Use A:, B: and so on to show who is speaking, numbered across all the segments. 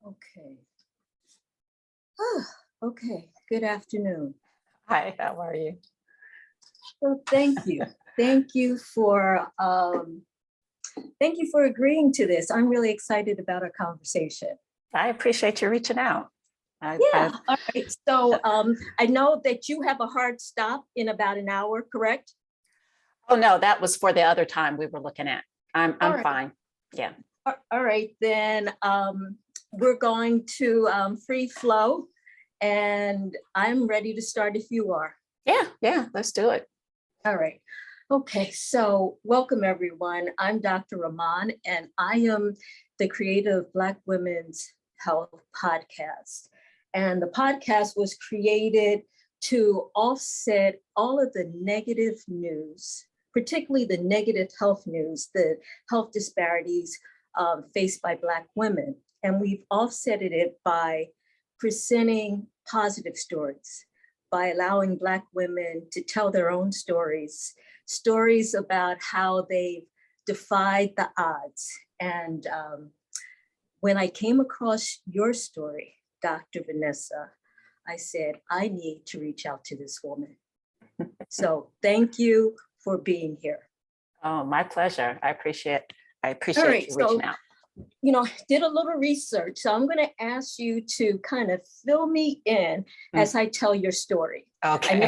A: Okay. Okay. Good afternoon.
B: Hi, how are you?
A: Well, thank you. Thank you for agreeing to this. I'm really excited about our conversation.
B: I appreciate you reaching out.
A: Yeah. All right. So I know that you have a hard stop in about an hour, correct?
B: Oh no, that was for the other time we were looking at. I'm
A: right.
B: fine. Yeah.
A: All right, then we're going to free flow, and I'm ready to start if you are.
B: Yeah, let's do it.
A: All right. Okay, so welcome everyone. I'm Dr. Rahman, and I am the creator of Black Women's Health Podcast. And the podcast was created to offset all of the negative news, particularly the negative health news, the health disparities faced by Black women. And we've offsetted it by presenting positive stories, by allowing Black women to tell their own stories about how they've defied the odds. And when I came across your story, Dr. Vanessa, I said, I need to reach out to this woman. So thank you for being here.
B: Oh, my pleasure. I appreciate you reaching out.
A: You know, did a little research. So I'm going to ask you to kind of fill me in as I tell your story.
B: Okay.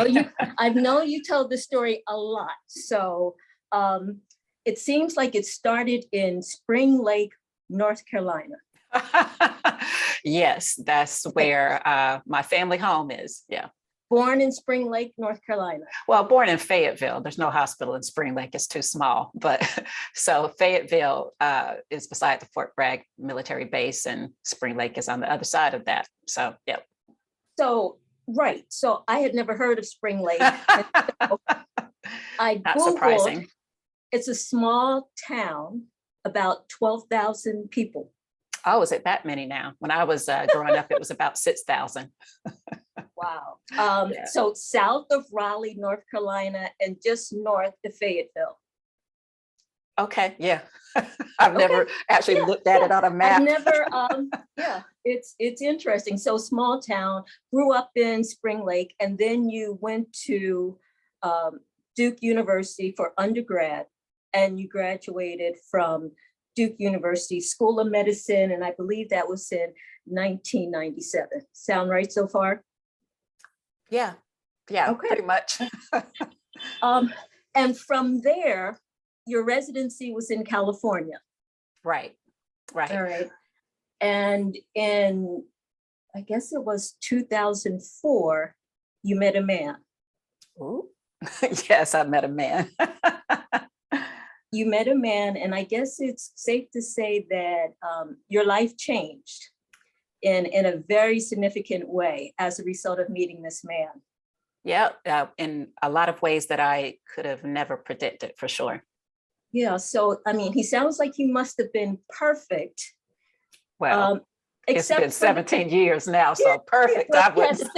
A: I know you tell the story a lot. So it seems like it started in Spring Lake, North Carolina.
B: Yes, that's where my family home is. Yeah.
A: Born in Spring Lake, North Carolina.
B: Well, born in Fayetteville. There's no hospital in Spring Lake. It's too small. But so Fayetteville is beside the Fort Bragg military base, and Spring Lake is on the other side of that. So, yeah.
A: So, right. So I had never heard of Spring Lake. I
B: Not
A: Googled,
B: surprising.
A: It's a small town, about 12,000 people.
B: Oh, is it that many now? When I was growing up, it was about 6,000.
A: Wow. So south of Raleigh, North Carolina, and just north of Fayetteville.
B: Okay, yeah. I've never actually looked at it on a map.
A: I've never, it's interesting. So small town, grew up in Spring Lake, and then you went to Duke University for undergrad, and you graduated from Duke University School of Medicine, and I believe that was in 1997. Sound right so far?
B: Yeah, okay. Pretty much.
A: And from there, your residency was in California.
B: Right.
A: All right. And in, I guess it was 2004, you met a man.
B: Ooh. Yes, I met a man.
A: You met a man, and I guess it's safe to say that your life changed in a very significant way as a result of meeting this man.
B: Yeah, in a lot of ways that I could have never predicted, for sure.
A: Yeah, so I mean, he sounds like he must have been perfect.
B: Well, it's been 17 years now, so perfect.
A: Well,
B: I would
A: to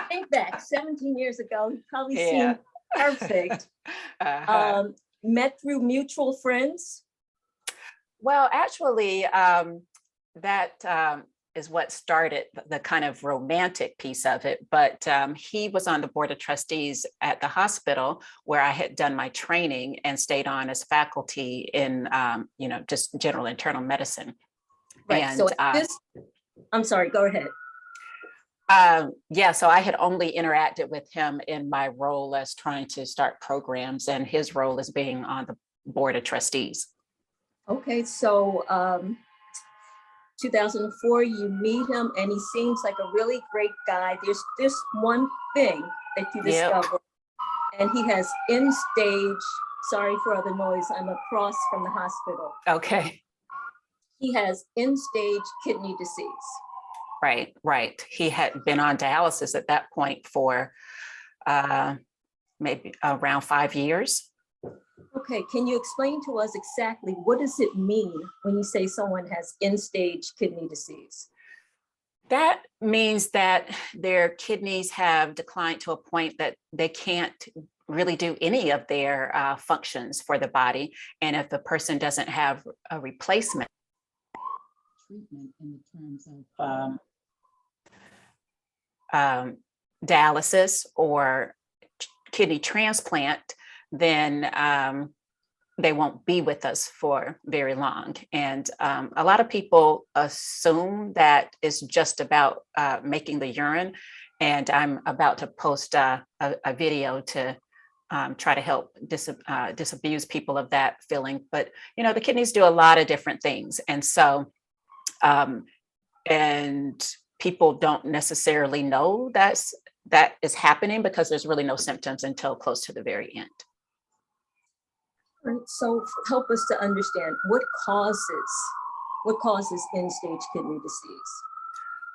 A: think back 17 years ago, he probably seemed perfect. Met through mutual friends?
B: Well, actually, that is what started the kind of romantic piece of it. But he was on the board of trustees at the hospital where I had done my training and stayed on as faculty in, just general internal medicine.
A: Right.
B: And,
A: so I'm sorry, go ahead.
B: So I had only interacted with him in my role as trying to start programs, and his role as being on the board of trustees. Okay,
A: so 2004, you meet him, and he seems like a really great guy. There's this one thing that you discover, and he has end-stage, sorry for all the noise, I'm across from the hospital.
B: Okay.
A: He has end-stage kidney disease.
B: Right. He had been on dialysis at that point for maybe around 5 years.
A: Okay, can you explain to us exactly what does it mean when you say someone has end-stage kidney disease?
B: That means that their kidneys have declined to a point that they can't really do any of their functions for the body. And if the person doesn't have a replacement treatment in the terms of dialysis or kidney transplant, then they won't be with us for very long. And a lot of people assume that it's just about making the urine. And I'm about to post a video to try to help disabuse people of that feeling. But, the kidneys do a lot of different things. And so, and people don't necessarily know that is happening because there's really no symptoms until close to the very end.
A: All right, so help us to understand what causes end-stage kidney disease.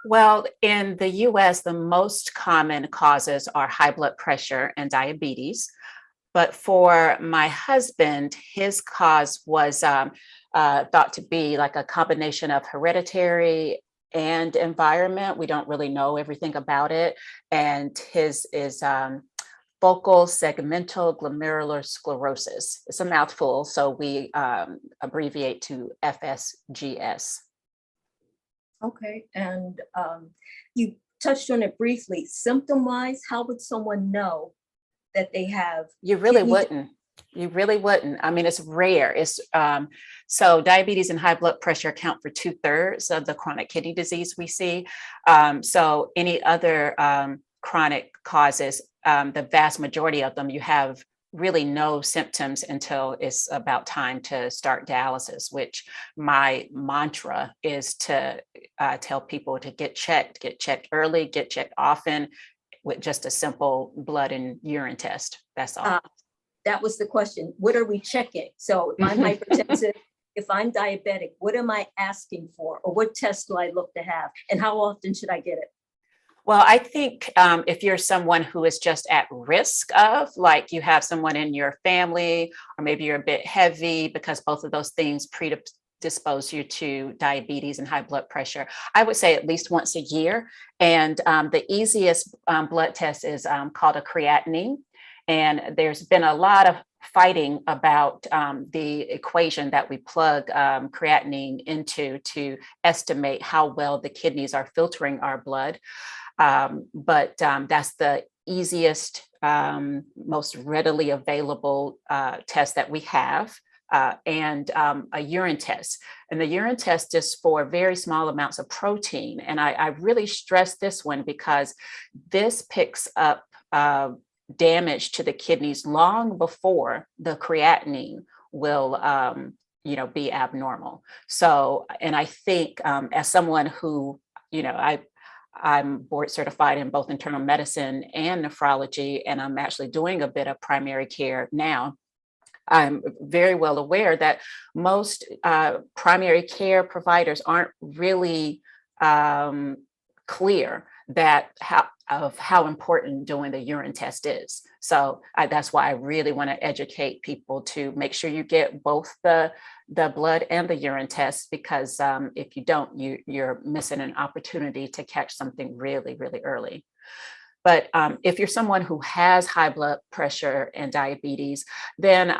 B: Well, in the US, the most common causes are high blood pressure and diabetes. But for my husband, his cause was thought to be like a combination of hereditary and environment. We don't really know everything about it. And his is focal segmental glomerular sclerosis. It's a mouthful, so we abbreviate to FSGS.
A: Okay, and you touched on it briefly. Symptom-wise, how would someone know that they have?
B: You really wouldn't. You really wouldn't. I mean, it's rare. It's so diabetes and high blood pressure account for 2/3 of the chronic kidney disease we see. So any other chronic causes, the vast majority of them, you have really no symptoms until it's about time to start dialysis, which my mantra is to tell people to get checked early, get checked often with just a simple blood and urine test. That's all.
A: That was the question. What are we checking? So if I'm hypertensive, if I'm diabetic, what am I asking for? Or what test do I look to have? And how often should I get it?
B: Well, I think if you're someone who is just at risk of, like you have someone in your family, or maybe you're a bit heavy, because both of those things predispose you to diabetes and high blood pressure, I would say at least once a year. And the easiest blood test is called a creatinine. And there's been a lot of fighting about the equation that we plug creatinine into to estimate how well the kidneys are filtering our blood. But that's the easiest, most readily available test that we have, and a urine test. And the urine test is for very small amounts of protein. And I really stress this one because this picks up damage to the kidneys long before the creatinine will be abnormal. So, and I think as someone who, I'm board certified in both internal medicine and nephrology, and I'm actually doing a bit of primary care now. I'm very well aware that most primary care providers aren't really clear that how important doing the urine test is. So that's why I really want to educate people to make sure you get both the blood and the urine test, because if you don't, you're missing an opportunity to catch something really, really early. But if you're someone who has high blood pressure and diabetes, then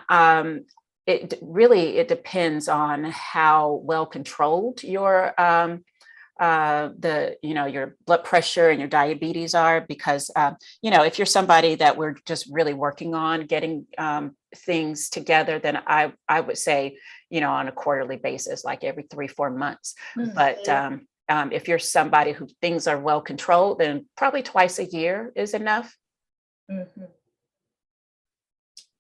B: it depends on how well controlled your your blood pressure and your diabetes are, because if you're somebody that we're just really working on getting things together, then I would say on a quarterly basis, like every 3-4 months. Mm-hmm. But if you're somebody who things are well controlled, then probably twice a year is enough.
A: Mm-hmm.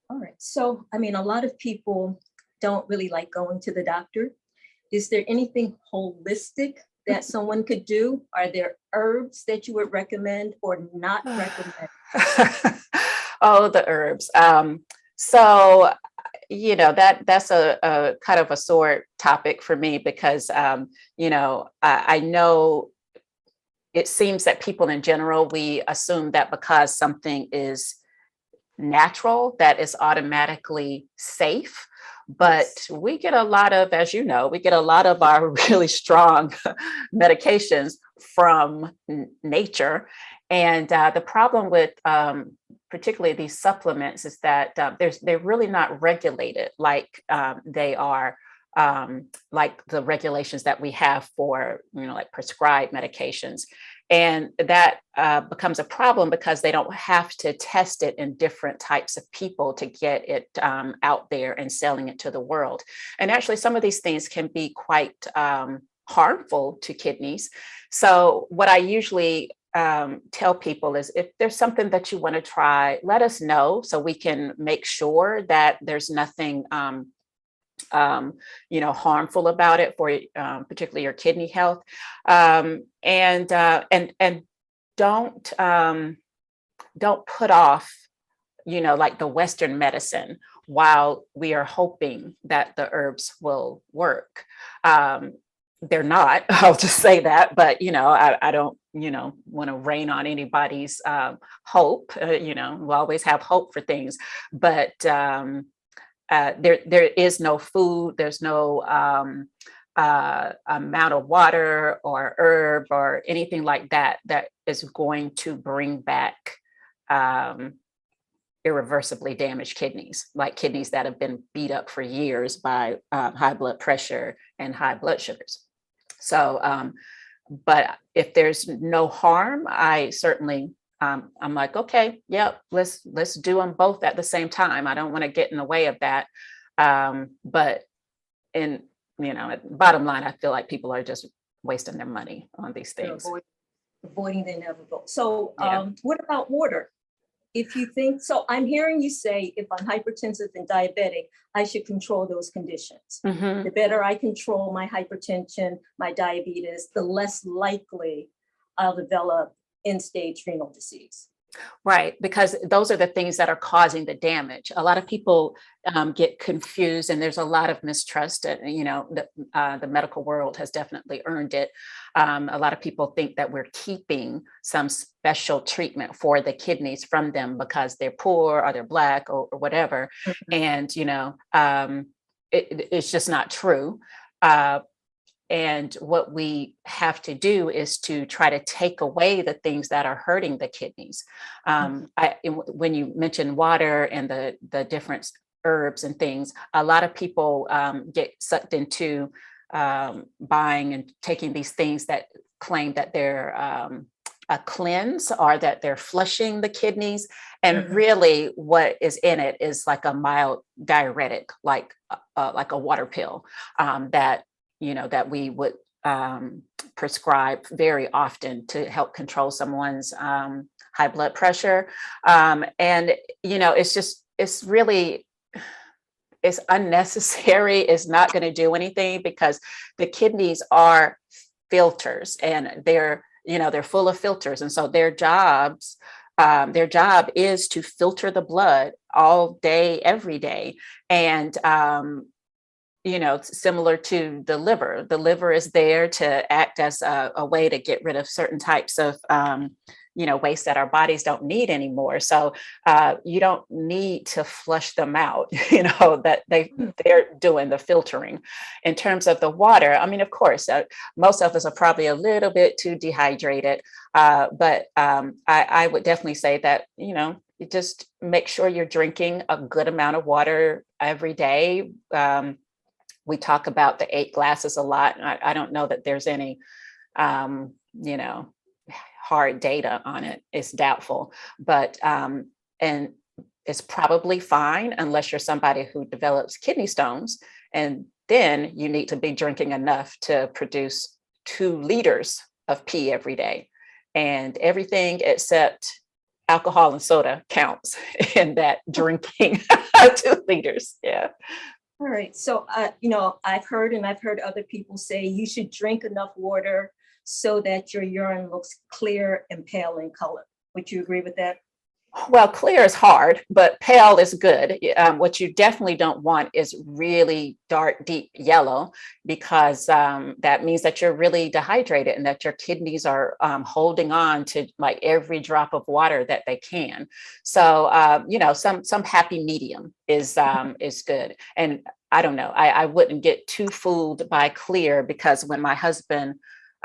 A: All right. So, a lot of people don't really like going to the doctor. Is there anything holistic that someone could do? Are there herbs that you would recommend or not recommend?
B: Oh, the herbs. So, that's a kind of a sore topic for me, because, I know it seems that people in general, we assume that because something is natural, that is automatically safe. But we get a lot of, as you know, we get a lot of our really strong medications from nature. And the problem with particularly these supplements is that they're really not regulated like they are like the regulations that we have for, like prescribed medications. And that becomes a problem because they don't have to test it in different types of people to get it out there and selling it to the world. And actually, some of these things can be quite harmful to kidneys. So what I usually tell people is, if there's something that you want to try, let us know so we can make sure that there's nothing harmful about it for particularly your kidney health. And don't put off, like the Western medicine while we are hoping that the herbs will work. They're not, I'll just say that, but, I don't, want to rain on anybody's hope. We'll always have hope for things, but there is no food, there's no amount of water or herb or anything like that that is going to bring back irreversibly damaged kidneys, like kidneys that have been beat up for years by high blood pressure and high blood sugars. So, but if there's no harm, I certainly, I'm like, okay, yep, let's do them both at the same time. I don't want to get in the way of that. But bottom line, I feel like people are just wasting their money on these things.
A: Avoiding the inevitable. So what about water? If you think, so I'm hearing you say, if I'm hypertensive and diabetic, I should control those conditions.
B: Mm-hmm.
A: The better I control my hypertension, my diabetes, the less likely I'll develop end-stage renal disease.
B: Right, because those are the things that are causing the damage. A lot of people get confused, and there's a lot of mistrust. The medical world has definitely earned it. A lot of people think that we're keeping some special treatment for the kidneys from them because they're poor or they're Black or whatever. Mm-hmm. And, it's just not true. And what we have to do is to try to take away the things that are hurting the kidneys. When you mention water and the different herbs and things, a lot of people get sucked into buying and taking these things that claim that they're a cleanse or that they're flushing the kidneys. And mm-hmm. really what is in it is like a mild diuretic, like a water pill that we would prescribe very often to help control someone's high blood pressure. It's unnecessary. It's not going to do anything because the kidneys are filters, and they're full of filters. And so their job is to filter the blood all day, every day. And, similar to the liver. The liver is there to act as a way to get rid of certain types of, waste that our bodies don't need anymore. So you don't need to flush them out, that they're doing the filtering. In terms of the water, I mean, of course, most of us are probably a little bit too dehydrated, but I would definitely say that, you just make sure you're drinking a good amount of water every day. We talk about the 8 glasses a lot. I don't know that there's any, hard data on it. It's doubtful, but, and it's probably fine unless you're somebody who develops kidney stones. And then you need to be drinking enough to produce 2 liters of pee every day. And everything except alcohol and soda counts in that drinking 2 liters. Yeah.
A: All right. So, I've heard other people say you should drink enough water so that your urine looks clear and pale in color. Would you agree with that?
B: Well, clear is hard, but pale is good. What you definitely don't want is really dark, deep yellow, because that means that you're really dehydrated and that your kidneys are holding on to like every drop of water that they can. So, some happy medium is good. And I don't know, I wouldn't get too fooled by clear, because when my husband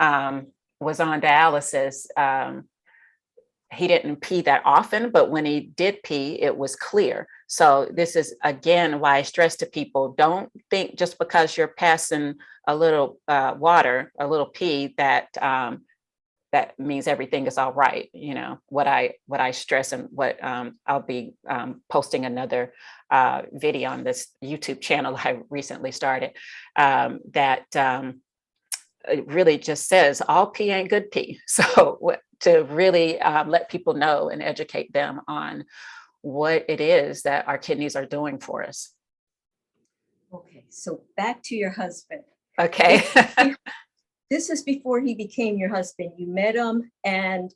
B: was on dialysis, he didn't pee that often, but when he did pee, it was clear. So this is, again, why I stress to people, don't think just because you're passing a little water, a little pee, that that means everything is all right. You know, what I stress, and what I'll be posting another video on this YouTube channel I recently started, that it really just says all pee ain't good pee. So to really let people know and educate them on what it is that our kidneys are doing for us.
A: Okay, so back to your husband.
B: Okay.
A: This is before he became your husband. You met him, and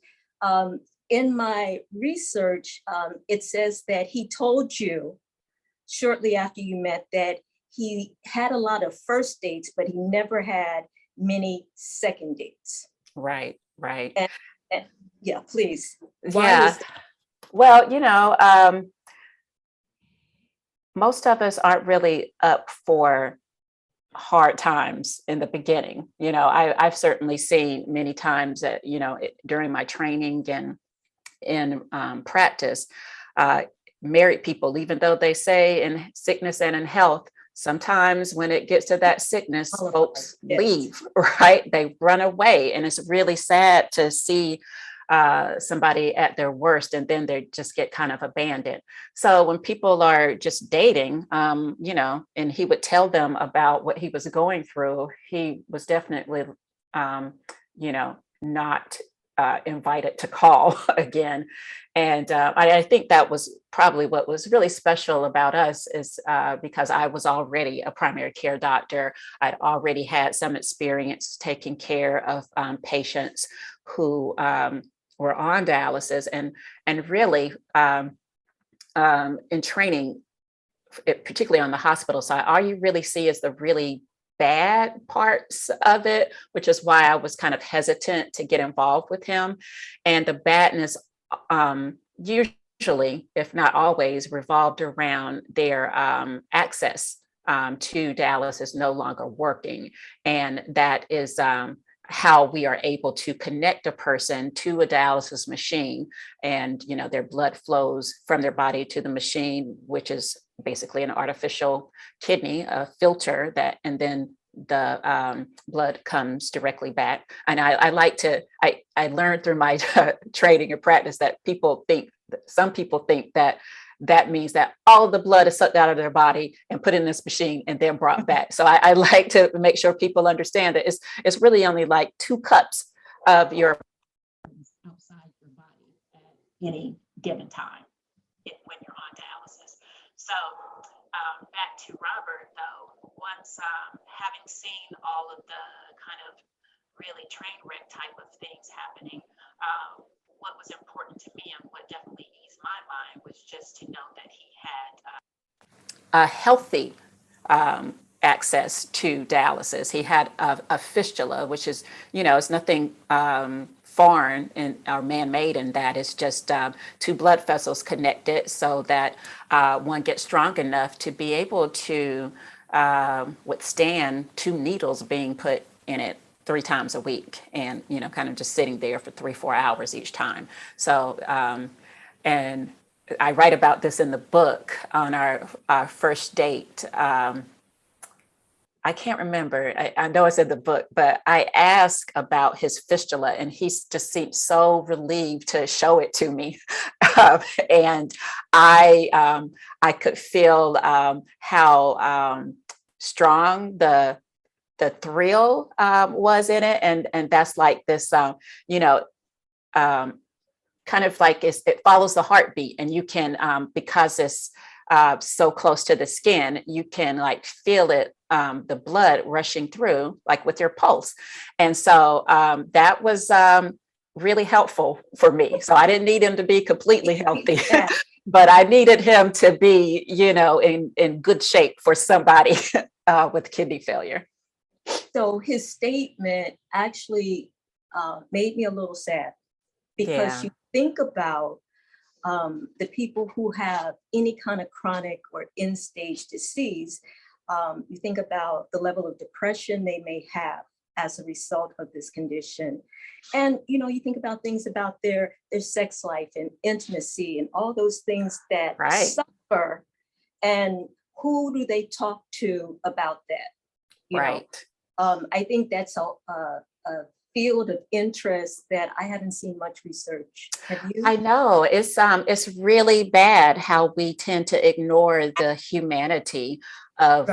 A: in my research, it says that he told you shortly after you met that he had a lot of first dates, but he never had many second dates.
B: Right.
A: And yeah, please.
B: Yeah. Well, most of us aren't really up for hard times in the beginning. I've certainly seen many times that, during my training and in practice, married people, even though they say in sickness and in health, sometimes when it gets to that sickness, folks leave, right? They run away. And it's really sad to see somebody at their worst, and then they just get kind of abandoned. So when people are just dating, and he would tell them about what he was going through, he was definitely, not invited to call again. And I think that was probably what was really special about us, is because I was already a primary care doctor. I'd already had some experience taking care of patients who were on dialysis, and really in training, particularly on the hospital side, all you really see is the really bad parts of it, which is why I was kind of hesitant to get involved with him. And the badness usually, if not always, revolved around their access to dialysis no longer working. And that is how we are able to connect a person to a dialysis machine, and their blood flows from their body to the machine, which is basically an artificial kidney, a filter that, and then the blood comes directly back. And I learned through my training and practice that some people think that means that all the blood is sucked out of their body and put in this machine and then brought back. So I like to make sure people understand that it's really only like 2 cups of your outside your body at any given time when you're on dialysis. So back to Robert, though, once having seen all of the kind of really train wreck type of things happening, what was important to me and what definitely eased my mind was just to know that he had a healthy access to dialysis. He had a fistula, which is, it's nothing foreign or man-made in that. It's just 2 blood vessels connected so that one gets strong enough to be able to withstand 2 needles being put in it 3 times a week, and kind of just sitting there for 3-4 hours each time. So and I write about this in the book. On our first date, I can't remember, I know it's in the book, but I asked about his fistula, and he just seemed so relieved to show it to me. And I could feel how strong the thrill was in it. And that's like this, kind of like it follows the heartbeat, and you can, because it's so close to the skin, you can like feel it, the blood rushing through, like with your pulse. And so that was really helpful for me. So I didn't need him to be completely healthy, but I needed him to be, in good shape for somebody with kidney failure.
A: So his statement actually made me a little sad, because you think about the people who have any kind of chronic or end-stage disease. You think about the level of depression they may have. as a result of this condition. And, you know, you think about things about their sex life and intimacy and all those things that suffer. And who do they talk to about that? You know, I think that's a field of interest that I haven't seen much research. Have you?
B: I know it's really bad how we tend to ignore the humanity of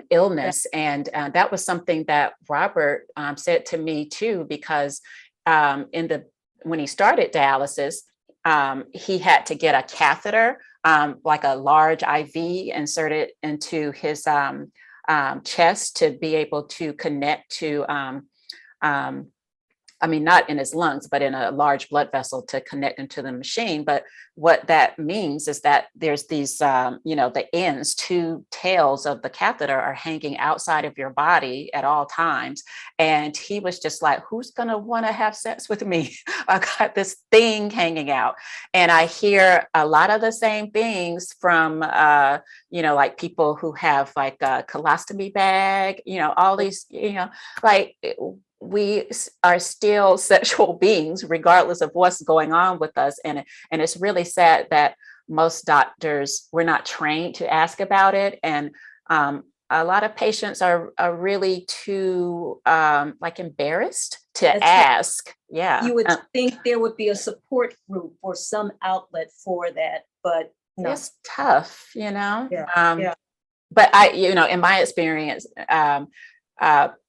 B: illness, and that was something that Robert said to me too, because when he started dialysis, he had to get a catheter, like a large IV, inserted into his chest to be able to connect to I mean, not in his lungs, but in a large blood vessel to connect into the machine. But what that means is that there's these, the ends, two tails of the catheter are hanging outside of your body at all times. And he was just like, who's going to want to have sex with me? I got this thing hanging out. And I hear a lot of the same things from, like people who have like a colostomy bag, all these, like, we are still sexual beings, regardless of what's going on with us. And it's really sad that most doctors, we're not trained to ask about it. And a lot of patients are really too embarrassed to ask. Right. Yeah.
A: You would think there would be a support group or some outlet for that, but no.
B: It's tough,
A: Yeah.
B: But in my experience,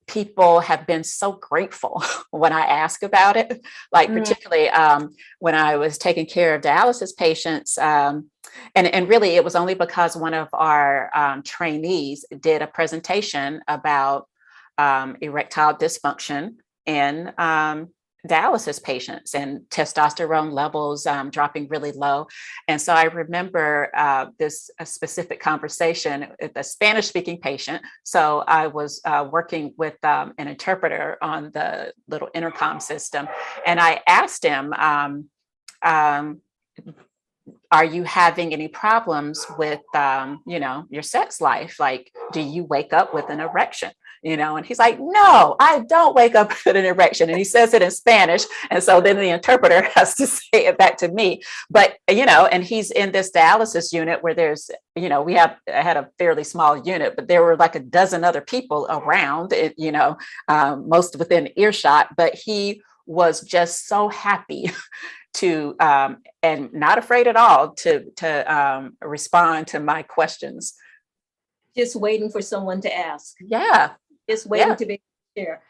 B: people have been so grateful when I ask about it, like particularly when I was taking care of dialysis patients. And really, it was only because one of our trainees did a presentation about erectile dysfunction in dialysis patients and testosterone levels dropping really low. And so I remember this specific conversation with a Spanish-speaking patient. So I was working with an interpreter on the little intercom system. And I asked him, are you having any problems with, your sex life? Like, do you wake up with an erection? And he's like, no, I don't wake up with an erection. And he says it in Spanish. And so then the interpreter has to say it back to me. But, and he's in this dialysis unit where there's, I had a fairly small unit, but there were like a dozen other people around it, most within earshot. But he was just so happy to, and not afraid at all to respond to my questions.
A: Just waiting for someone to ask.
B: Yeah.
A: Just waiting to be there.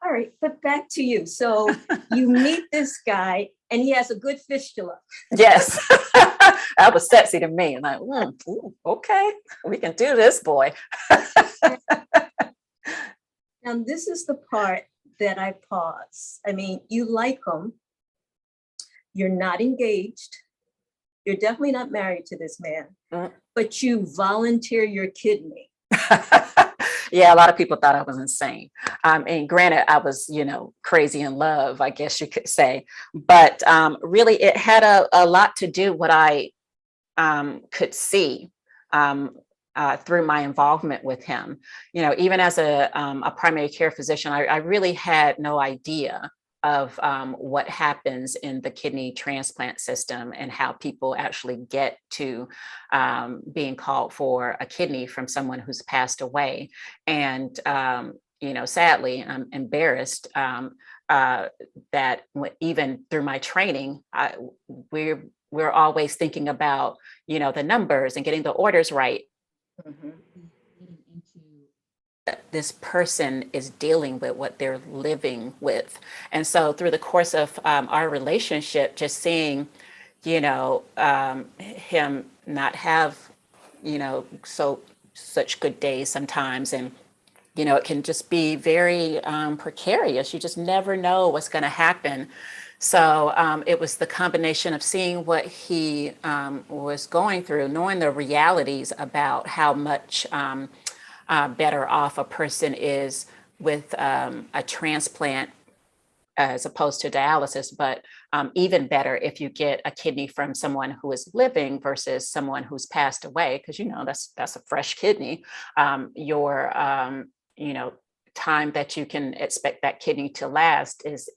A: All right, but back to you. So you meet this guy and he has a good fistula.
B: Yes. That was sexy to me. I'm like, okay, we can do this, boy.
A: Now, this is the part that I pause. I mean, you like him. You're not engaged. You're definitely not married to this man, but you volunteer your kidney.
B: Yeah, a lot of people thought I was insane. And granted, I was, crazy in love, I guess you could say. But really, it had a lot to do what I could see through my involvement with him. Even as a primary care physician, I really had no idea of what happens in the kidney transplant system and how people actually get to being called for a kidney from someone who's passed away. And, sadly, I'm embarrassed that even through my training, we're always thinking about, the numbers and getting the orders right. Mm-hmm. This person is dealing with what they're living with. And so through the course of our relationship, just seeing, him not have, such good days sometimes. And, it can just be very precarious. You just never know what's going to happen. So it was the combination of seeing what he was going through, knowing the realities about how much better off a person is with a transplant as opposed to dialysis, but even better if you get a kidney from someone who is living versus someone who's passed away, because that's a fresh kidney. Your time that you can expect that kidney to last is,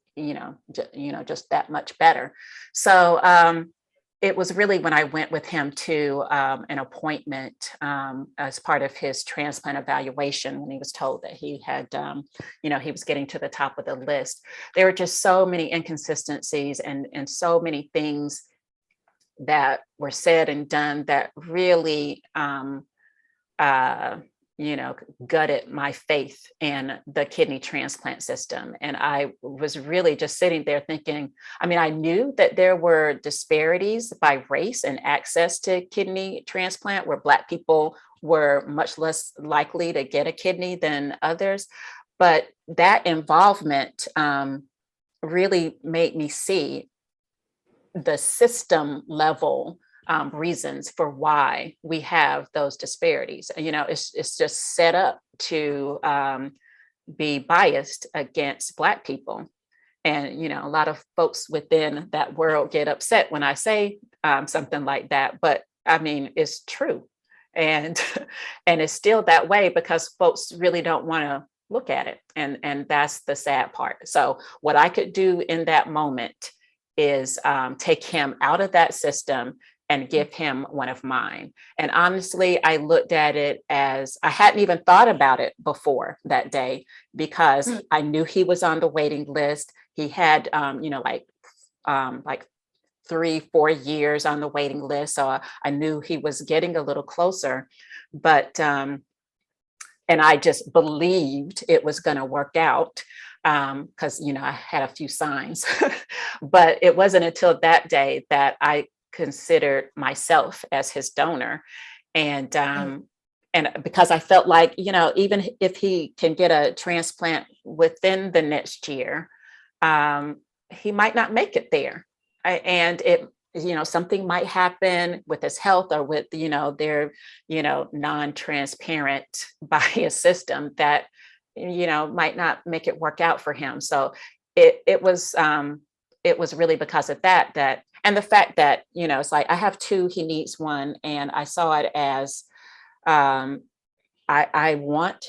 B: just that much better. So it was really when I went with him to an appointment as part of his transplant evaluation, when he was told that he had, he was getting to the top of the list. There were just so many inconsistencies and so many things that were said and done that really, gutted my faith in the kidney transplant system. And I was really just sitting there thinking, I knew that there were disparities by race and access to kidney transplant, where Black people were much less likely to get a kidney than others. But that involvement really made me see the system level reasons for why we have those disparities. It's just set up to be biased against Black people. And, a lot of folks within that world get upset when I say something like that, but it's true. And and it's still that way because folks really don't want to look at it. And that's the sad part. So what I could do in that moment is take him out of that system and give him one of mine. And honestly, I looked at it as, I hadn't even thought about it before that day, because I knew he was on the waiting list. He had, like 3-4 years on the waiting list. So I knew he was getting a little closer, but, and I just believed it was going to work out. Because, I had a few signs, but it wasn't until that day that I considered myself as his donor. And because I felt like, even if he can get a transplant within the next year, he might not make it there. And it, something might happen with his health or with, their, non-transparent bias system that, might not make it work out for him. So it was really because of that, and the fact that, it's like, I have 2, he needs 1. And I saw it as, I want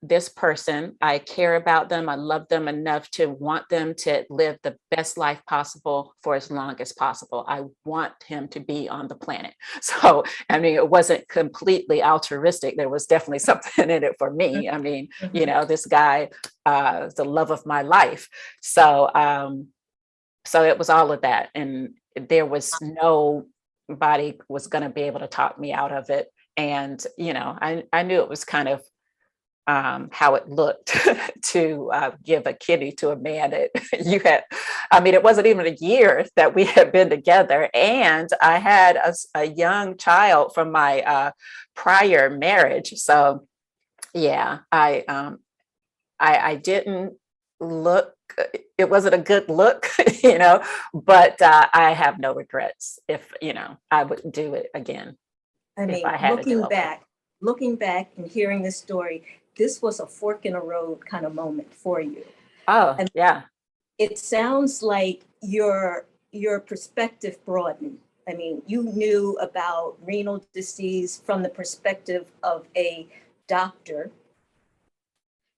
B: this person, I care about them, I love them enough to want them to live the best life possible for as long as possible. I want him to be on the planet. So, it wasn't completely altruistic. There was definitely something in it for me. This guy is the love of my life. So, so it was all of that. And there was nobody was going to be able to talk me out of it. And, I knew it was kind of how it looked to give a kidney to a man that you had. It wasn't even a year that we had been together. And I had a young child from my prior marriage. So yeah, I didn't look, it wasn't a good look, but I have no regrets. If, I would do it again. If I had
A: looking back and hearing this story, this was a fork in the road kind of moment for you.
B: Oh, and yeah.
A: It sounds like your perspective broadened. You knew about renal disease from the perspective of a doctor.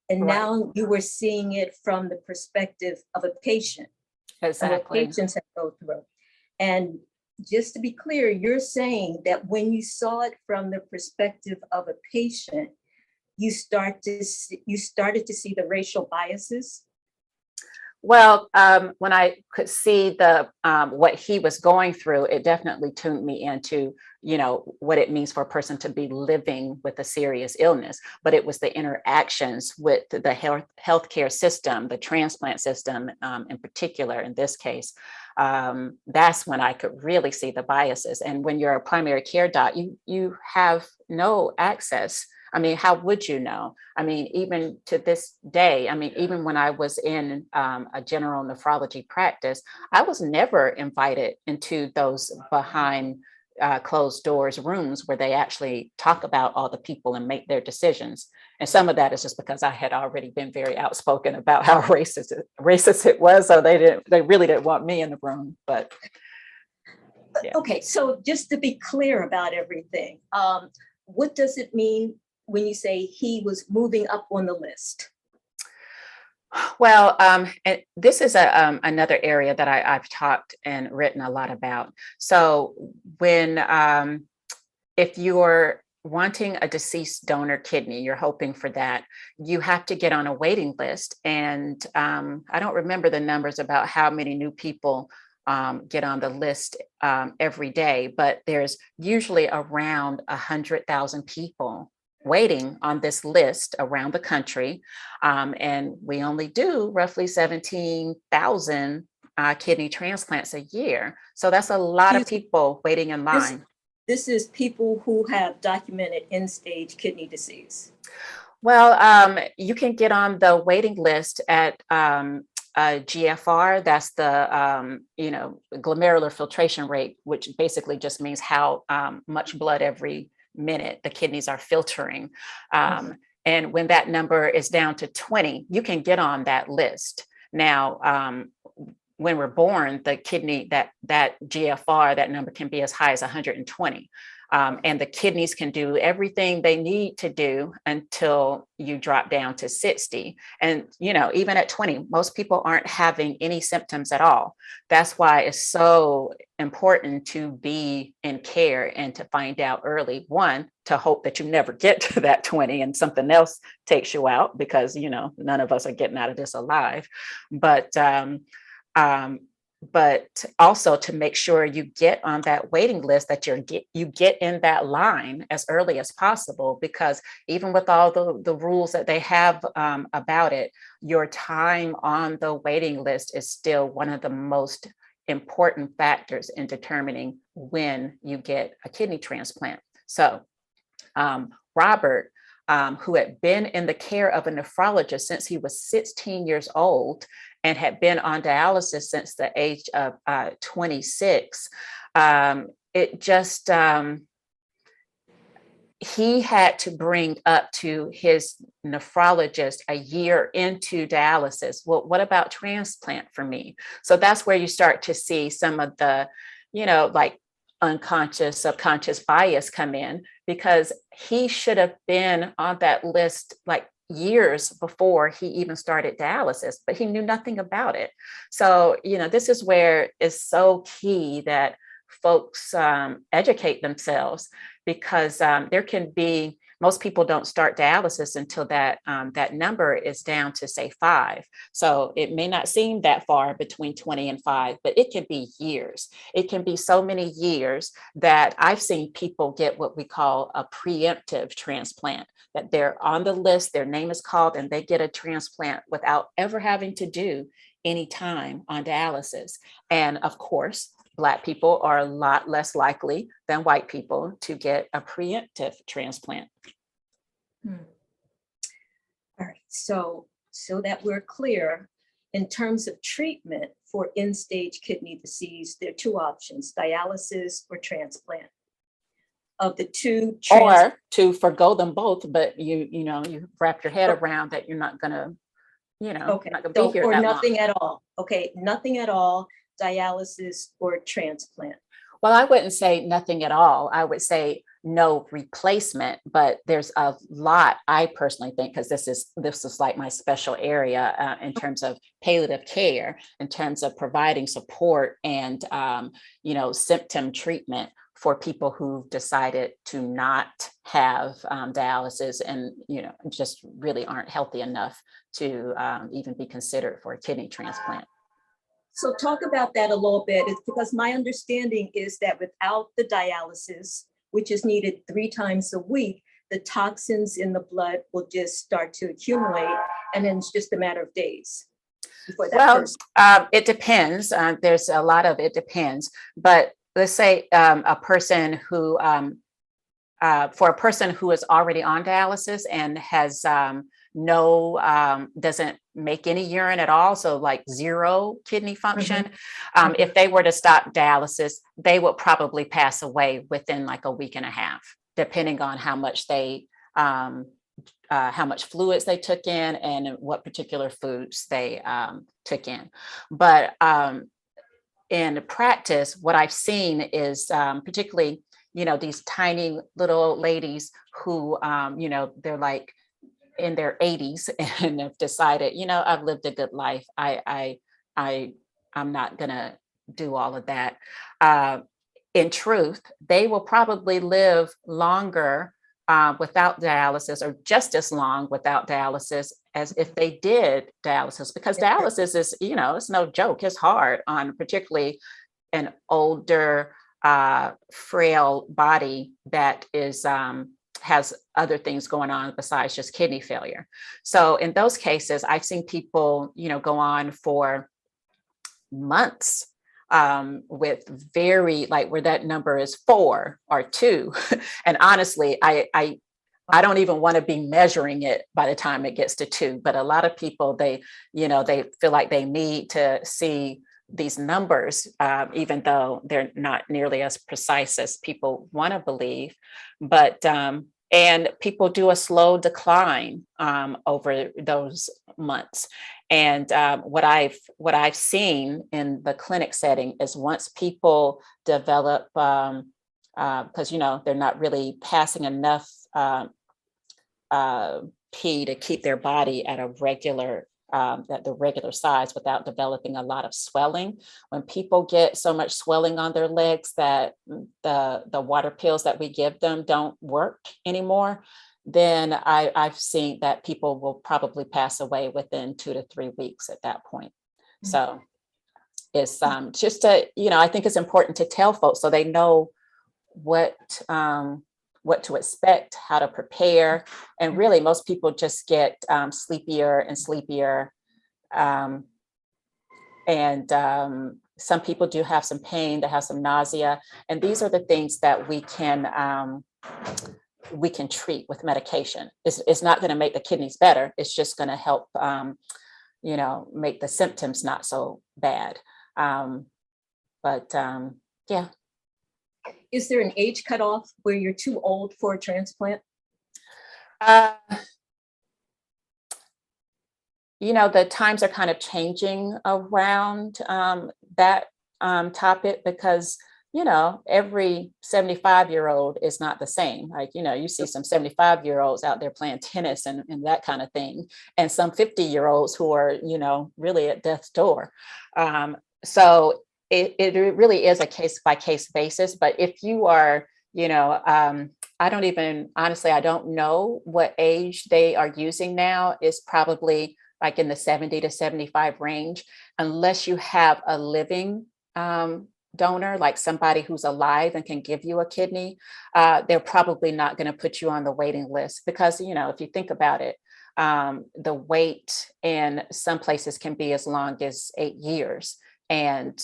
A: And right. Now you were seeing it from the perspective of a patient.
B: Exactly.
A: And what patients have go through. And just to be clear, you're saying that when you saw it from the perspective of a patient, you started to see the racial biases?
B: Well, when I could see the what he was going through, it definitely tuned me into, what it means for a person to be living with a serious illness. But it was the interactions with the healthcare system, the transplant system in particular, in this case. That's when I could really see the biases. And when you're a primary care doc, you have no access. How would you know? Even to this day, even when I was in a general nephrology practice, I was never invited into those behind closed doors rooms where they actually talk about all the people and make their decisions. And some of that is just because I had already been very outspoken about how racist it was. So they really didn't want me in the room. But yeah.
A: Okay, so just to be clear about everything, what does it mean when you say he was moving up on the list?
B: Well, and this is another area that I've talked and written a lot about. So when if you're wanting a deceased donor kidney, you're hoping for that, you have to get on a waiting list. And I don't remember the numbers about how many new people get on the list every day, but there's usually around 100,000 people waiting on this list around the country. And we only do roughly 17,000 kidney transplants a year. So that's a lot of
A: Excuse me,
B: people waiting in
A: this,
B: line.
A: this is people who have documented end-stage kidney disease.
B: Well, you can get on the waiting list at GFR. That's the glomerular filtration rate, which basically just means how much blood every minute the kidneys are filtering.
A: Mhm.
B: And when that number is down to 20, you can get on that list. Now, when we're born, the kidney, that GFR, that number can be as high as 120. And the kidneys can do everything they need to do until you drop down to 60. And, even at 20, most people aren't having any symptoms at all. That's why it's so important to be in care and to find out early. One, to hope that you never get to that 20 and something else takes you out, because, none of us are getting out of this alive. But, um, but also to make sure you get on that waiting list, that you get in that line as early as possible, because even with all the rules that they have about it, your time on the waiting list is still one of the most important factors in determining when you get a kidney transplant. So Robert, who had been in the care of a nephrologist since he was 16 years old and had been on dialysis since the age of 26, it just, he had to bring up to his nephrologist a year into dialysis, well, what about transplant for me? So that's where you start to see some of the, like unconscious, subconscious bias come in, because he should have been on that list like years before he even started dialysis, but he knew nothing about it. So, this is where it's so key that folks educate themselves, because there can be, most people don't start dialysis until that number is down to, say, 5. So it may not seem that far between 20 and 5, but it can be years. It can be so many years that I've seen people get what we call a preemptive transplant, that they're on the list, their name is called, and they get a transplant without ever having to do any time on dialysis. And of course, Black people are a lot less likely than white people to get a preemptive transplant.
A: All right, so that we're clear, in terms of treatment for end-stage kidney disease, there are two options: dialysis or transplant. Of the two,
B: or to forgo them both, but you wrap your head around that you're not gonna,
A: okay,
B: not gonna be here
A: or
B: that
A: nothing
B: long.
A: at all. Okay, nothing at all, dialysis or transplant.
B: Well, I wouldn't say nothing at all. I would say no replacement, but there's a lot, I personally think, because this is like my special area in terms of palliative care, in terms of providing support and symptom treatment for people who've decided to not have dialysis and just really aren't healthy enough to even be considered for a kidney transplant.
A: So talk about that a little bit, because my understanding is that without the dialysis, which is needed 3 times a week, the toxins in the blood will just start to accumulate, and then it's just a matter of days before that person.
B: It depends. There's a lot of it depends, but let's say a person who, for a person who is already on dialysis and has doesn't make any urine at all, so like 0 kidney function, if they were to stop dialysis, they would probably pass away within like a week and a half, depending on how much fluids they took in and what particular foods they took in. But in practice, what I've seen is particularly, these tiny little ladies who, they're like in their 80s and have decided, I've lived a good life. I'm not gonna do all of that. In truth, they will probably live longer without dialysis, or just as long without dialysis as if they did dialysis, because dialysis is, it's no joke. It's hard on particularly an older, frail body that is has other things going on besides just kidney failure. So in those cases, I've seen people, go on for months with very, like, where that number is 4 or 2. And honestly, I don't even want to be measuring it by the time it gets to 2. But a lot of people, they feel like they need to see these numbers, even though they're not nearly as precise as people want to believe. But and people do a slow decline over those months. And what I've seen in the clinic setting is, once people develop, because they're not really passing enough pee to keep their body at at the regular size without developing a lot of swelling. When people get so much swelling on their legs that the water pills that we give them don't work anymore, then I've seen that people will probably pass away within 2 to 3 weeks at that point. Mm-hmm. So it's just I think it's important to tell folks so they know what to expect, how to prepare. And really, most people just get sleepier and sleepier. Some people do have some pain, they have some nausea. And these are the things that we can treat with medication. It's not going to make the kidneys better. It's just going to help, make the symptoms not so bad. Yeah.
A: Is there an age cutoff where you're too old for a transplant?
B: The times are kind of changing around that topic, because, every 75-year-old is not the same. Like, you see some 75-year-olds out there playing tennis and that kind of thing, and some 50-year-olds who are, really at death's door. So it really is a case by case basis. But if you are, I don't know what age they are using now. Is probably like in the 70 to 75 range, unless you have a living donor, like somebody who's alive and can give you a kidney. They're probably not going to put you on the waiting list, because, if you think about it, the wait in some places can be as long as 8 years. And,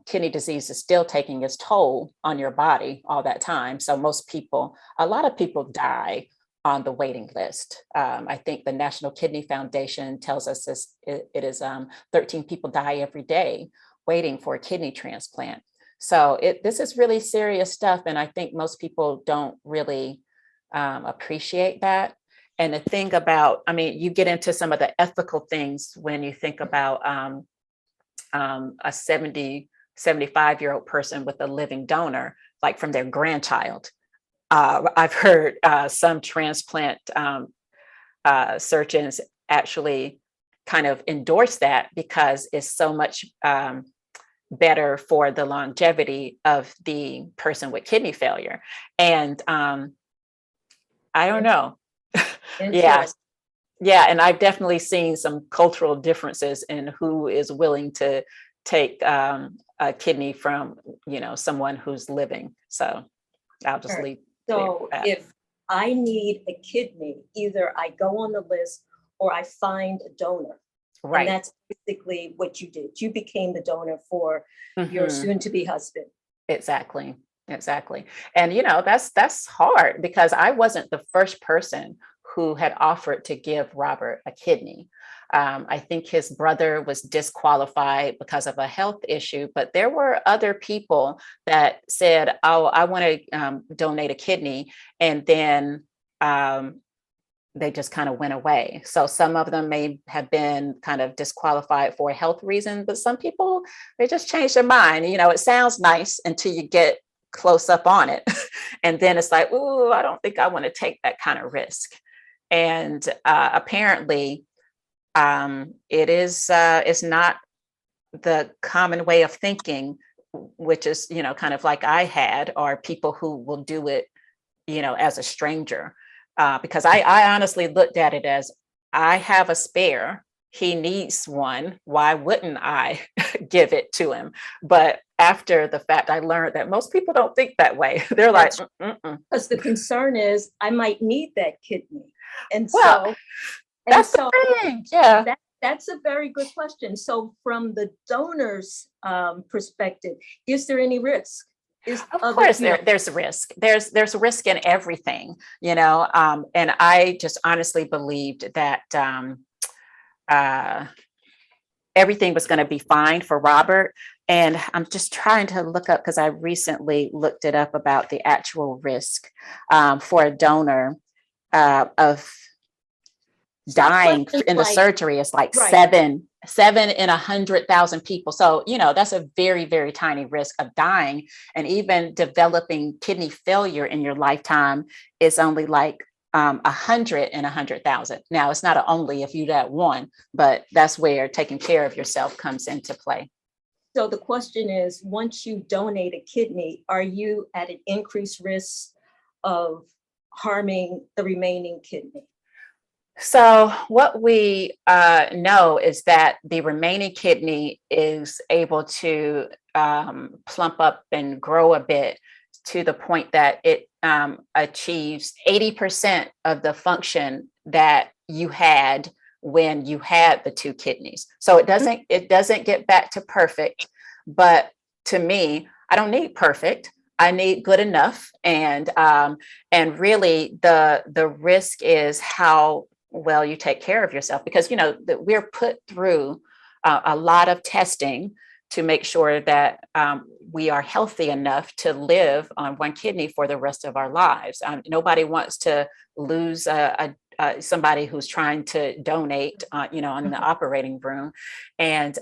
B: kidney disease is still taking its toll on your body all that time. So a lot of people die on the waiting list. I think the National Kidney Foundation tells us it is 13 people die every day waiting for a kidney transplant. So this is really serious stuff. And I think most people don't really appreciate that. And the thing about, you get into some of the ethical things when you think about a 70, 75-year-old person with a living donor, like from their grandchild. I've heard some transplant surgeons actually kind of endorse that, because it's so much better for the longevity of the person with kidney failure. And I don't know. Yeah. Yeah. And I've definitely seen some cultural differences in who is willing to take a kidney from, someone who's living. So I'll just leave.
A: So if I need a kidney, either I go on the list or I find a donor. Right. And that's basically what you did. You became the donor for your soon-to-be husband.
B: Exactly. And, that's hard, because I wasn't the first person who had offered to give Robert a kidney. I think his brother was disqualified because of a health issue, but there were other people that said, "Oh, I want to donate a kidney," and then they just kind of went away. So some of them may have been kind of disqualified for a health reason, but some people, they just changed their mind. It sounds nice until you get close up on it, and then it's like, "Ooh, I don't think I want to take that kind of risk." And apparently, it is it's not the common way of thinking, which is, kind of like I had, or people who will do it, as a stranger. Because I honestly looked at it as, I have a spare. He needs one. Why wouldn't I give it to him? But after the fact, I learned that most people don't think that way. They're like,
A: because the concern is I might need that kidney. And
B: well,
A: so,
B: that's the thing. Yeah.
A: That's a very good question. So from the donor's perspective, is there any risk?
B: Of course, there's a risk. There's a risk in everything, and I just honestly believed that everything was going to be fine for Robert. And I'm just trying to look up, because I recently looked it up about the actual risk for a donor of dying in the surgery is like seven in 100,000 people. So, that's a very, very tiny risk of dying. And even developing kidney failure in your lifetime is only like 100 in 100,000. Now, it's not only if you that one, but that's where taking care of yourself comes into play.
A: So the question is, once you donate a kidney, are you at an increased risk of harming the remaining kidney?
B: So what we know is that the remaining kidney is able to plump up and grow a bit to the point that it achieves 80% of the function that you had when you had the two kidneys. So it doesn't get back to perfect, but to me, I don't need perfect. I need good enough. And really the risk is how well you take care of yourself, because we're put through a lot of testing to make sure that we are healthy enough to live on one kidney for the rest of our lives. Nobody wants to lose somebody who's trying to donate, in the operating room, and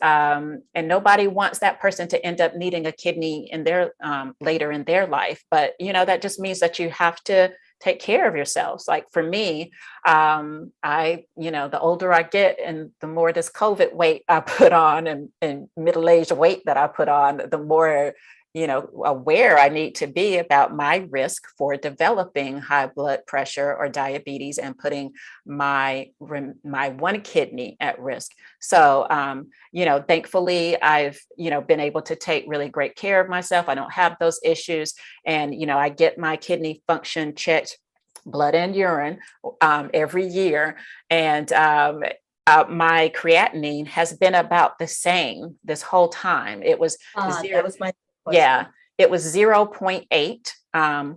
B: nobody wants that person to end up needing a kidney in their later in their life. But that just means that you have to take care of yourselves. Like for me, the older I get and the more this COVID weight I put on and middle-aged weight that I put on, the more, aware I need to be about my risk for developing high blood pressure or diabetes and putting my one kidney at risk. So, thankfully I've, been able to take really great care of myself. I don't have those issues. And, I get my kidney function checked, blood and urine, every year. And, my creatinine has been about the same this whole time. It was
A: that was my question.
B: Yeah, it was 0.8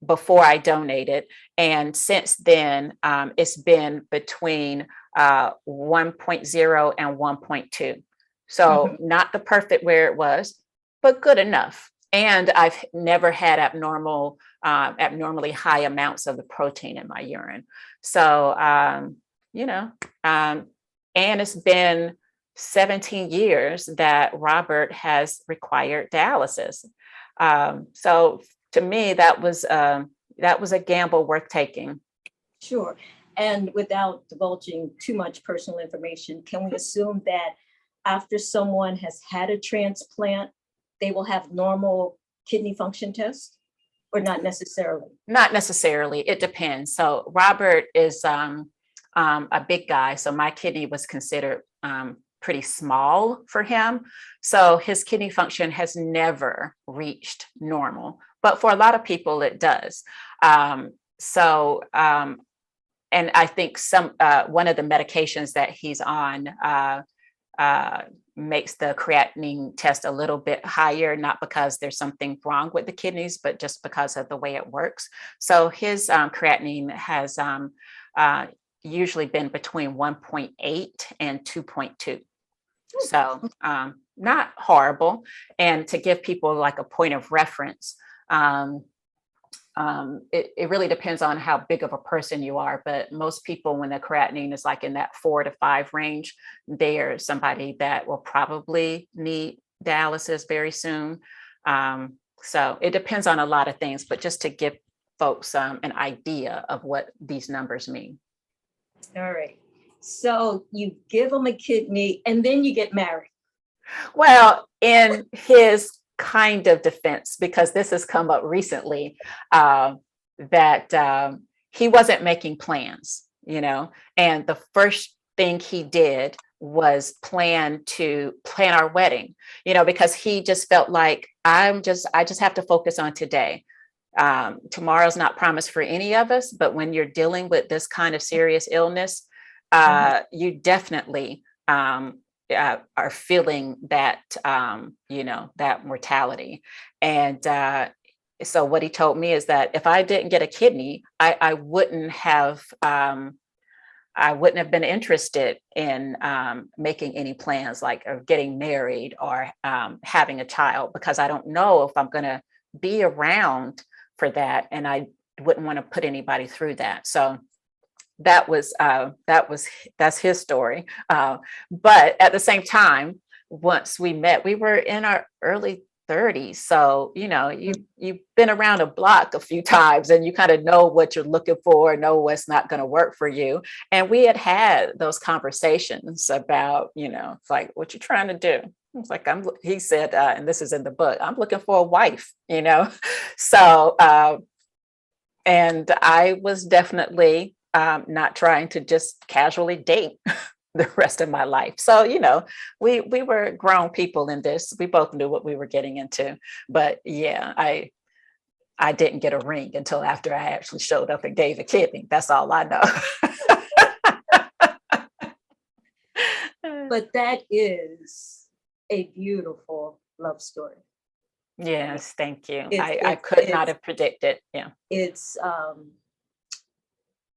B: before I donated. And since then, it's been between 1.0 and 1.2. So not the perfect where it was, but good enough. And I've never had abnormally high amounts of the protein in my urine. So, and it's been 17 years that Robert has required dialysis. So to me, that was a gamble worth taking.
A: Sure. And without divulging too much personal information, can we assume that after someone has had a transplant, they will have normal kidney function tests, or not necessarily?
B: Not necessarily. It depends. So Robert is a big guy. So my kidney was considered pretty small for him. So his kidney function has never reached normal, but for a lot of people it does. And I think one of the medications that he's on makes the creatinine test a little bit higher, not because there's something wrong with the kidneys, but just because of the way it works. So his creatinine has usually been between 1.8 and 2.2. So not horrible. And to give people like a point of reference, it really depends on how big of a person you are. But most people, when the creatinine is like in that 4 to 5 range, they're somebody that will probably need dialysis very soon. So it depends on a lot of things, but just to give folks an idea of what these numbers mean.
A: All right. So you give him a kidney and then you get married.
B: Well, in his kind of defense, because this has come up recently, that he wasn't making plans, and the first thing he did was plan our wedding, because he just felt like I just have to focus on today. Tomorrow's not promised for any of us, but when you're dealing with this kind of serious illness, you definitely are feeling that, that mortality. And so what he told me is that if I didn't get a kidney, I wouldn't have been interested in making any plans like or getting married or having a child, because I don't know if I'm going to be around for that, and I wouldn't want to put anybody through that. So that's his story. But at the same time, once we met, we were in our early 30s. So, you've been around a block a few times and you kind of know what you're looking for, know what's not going to work for you. And we had those conversations about, it's like, what you trying to do? It's like, he said, and this is in the book, I'm looking for a wife, So, and I was definitely not trying to just casually date the rest of my life. So, we were grown people in this. We both knew what we were getting into. But yeah, I didn't get a ring until after I actually showed up and gave a kidney. That's all I know.
A: But that is a beautiful love story.
B: Yes, thank you. I could not have predicted. Yeah.
A: It's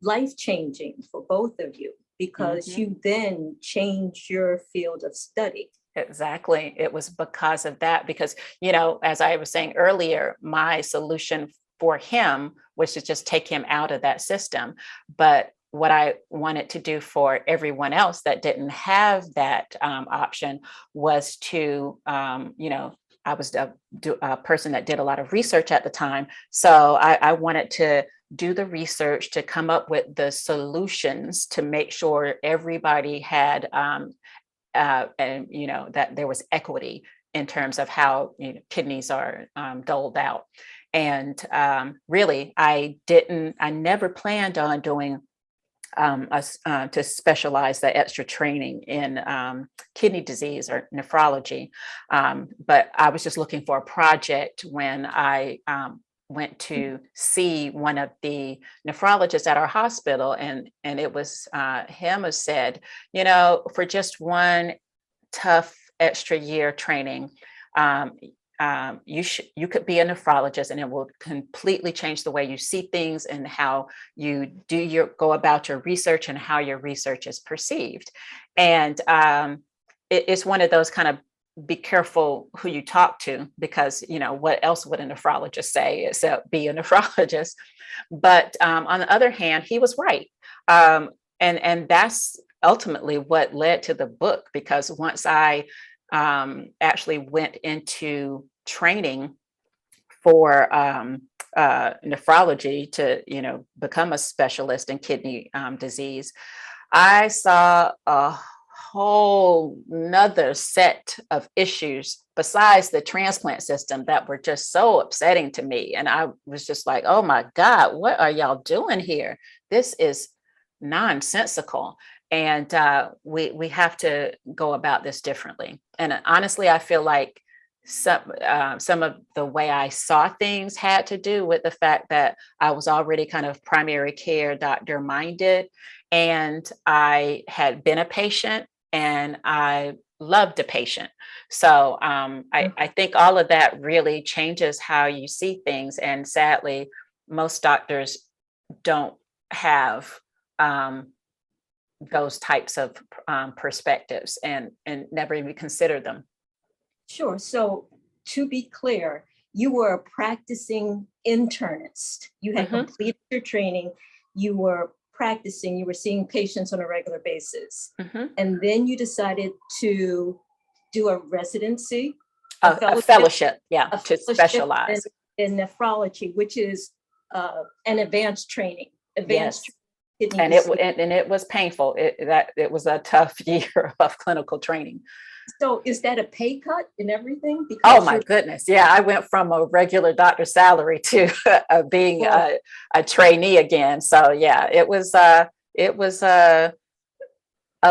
A: life-changing for both of you, because you then change your field of study.
B: Exactly. It was because of that, because, as I was saying earlier, my solution for him was to just take him out of that system. But what I wanted to do for everyone else that didn't have that option was to, I was a person that did a lot of research at the time. So I wanted to do the research to come up with the solutions to make sure everybody had, and that there was equity in terms of how kidneys are doled out. And really, I never planned on doing to specialize the extra training in kidney disease or nephrology. But I was just looking for a project when I went to see one of the nephrologists at our hospital, and it was him who said, for just one tough extra year training, you could be a nephrologist, and it will completely change the way you see things and how you go about your research and how your research is perceived. And it's one of those kind of, be careful who you talk to, because what else would a nephrologist say except be a nephrologist? But on the other hand, he was right, and that's ultimately what led to the book, because once I actually went into training for nephrology to become a specialist in kidney disease, I saw a whole nother set of issues besides the transplant system that were just so upsetting to me. And I was just like, oh my God, what are y'all doing here? This is nonsensical. And we have to go about this differently. And honestly, I feel like some of the way I saw things had to do with the fact that I was already kind of primary care doctor minded, and I had been a patient, and I loved a patient. So I think all of that really changes how you see things. And sadly, most doctors don't have those types of perspectives and never even consider them.
A: Sure. So to be clear, you were a practicing internist. You had completed your training. You were practicing, you were seeing patients on a regular basis. And then you decided to do a residency,
B: a fellowship, to specialize
A: in nephrology, which is an advanced training. kidney
B: And it
A: disease.
B: and it was painful. It was a tough year of clinical training.
A: So is that a pay cut and everything?
B: Oh
A: Because
B: my
A: you're
B: goodness. Yeah, I went from a regular doctor salary to being
A: oh,
B: a trainee again. So yeah, it was a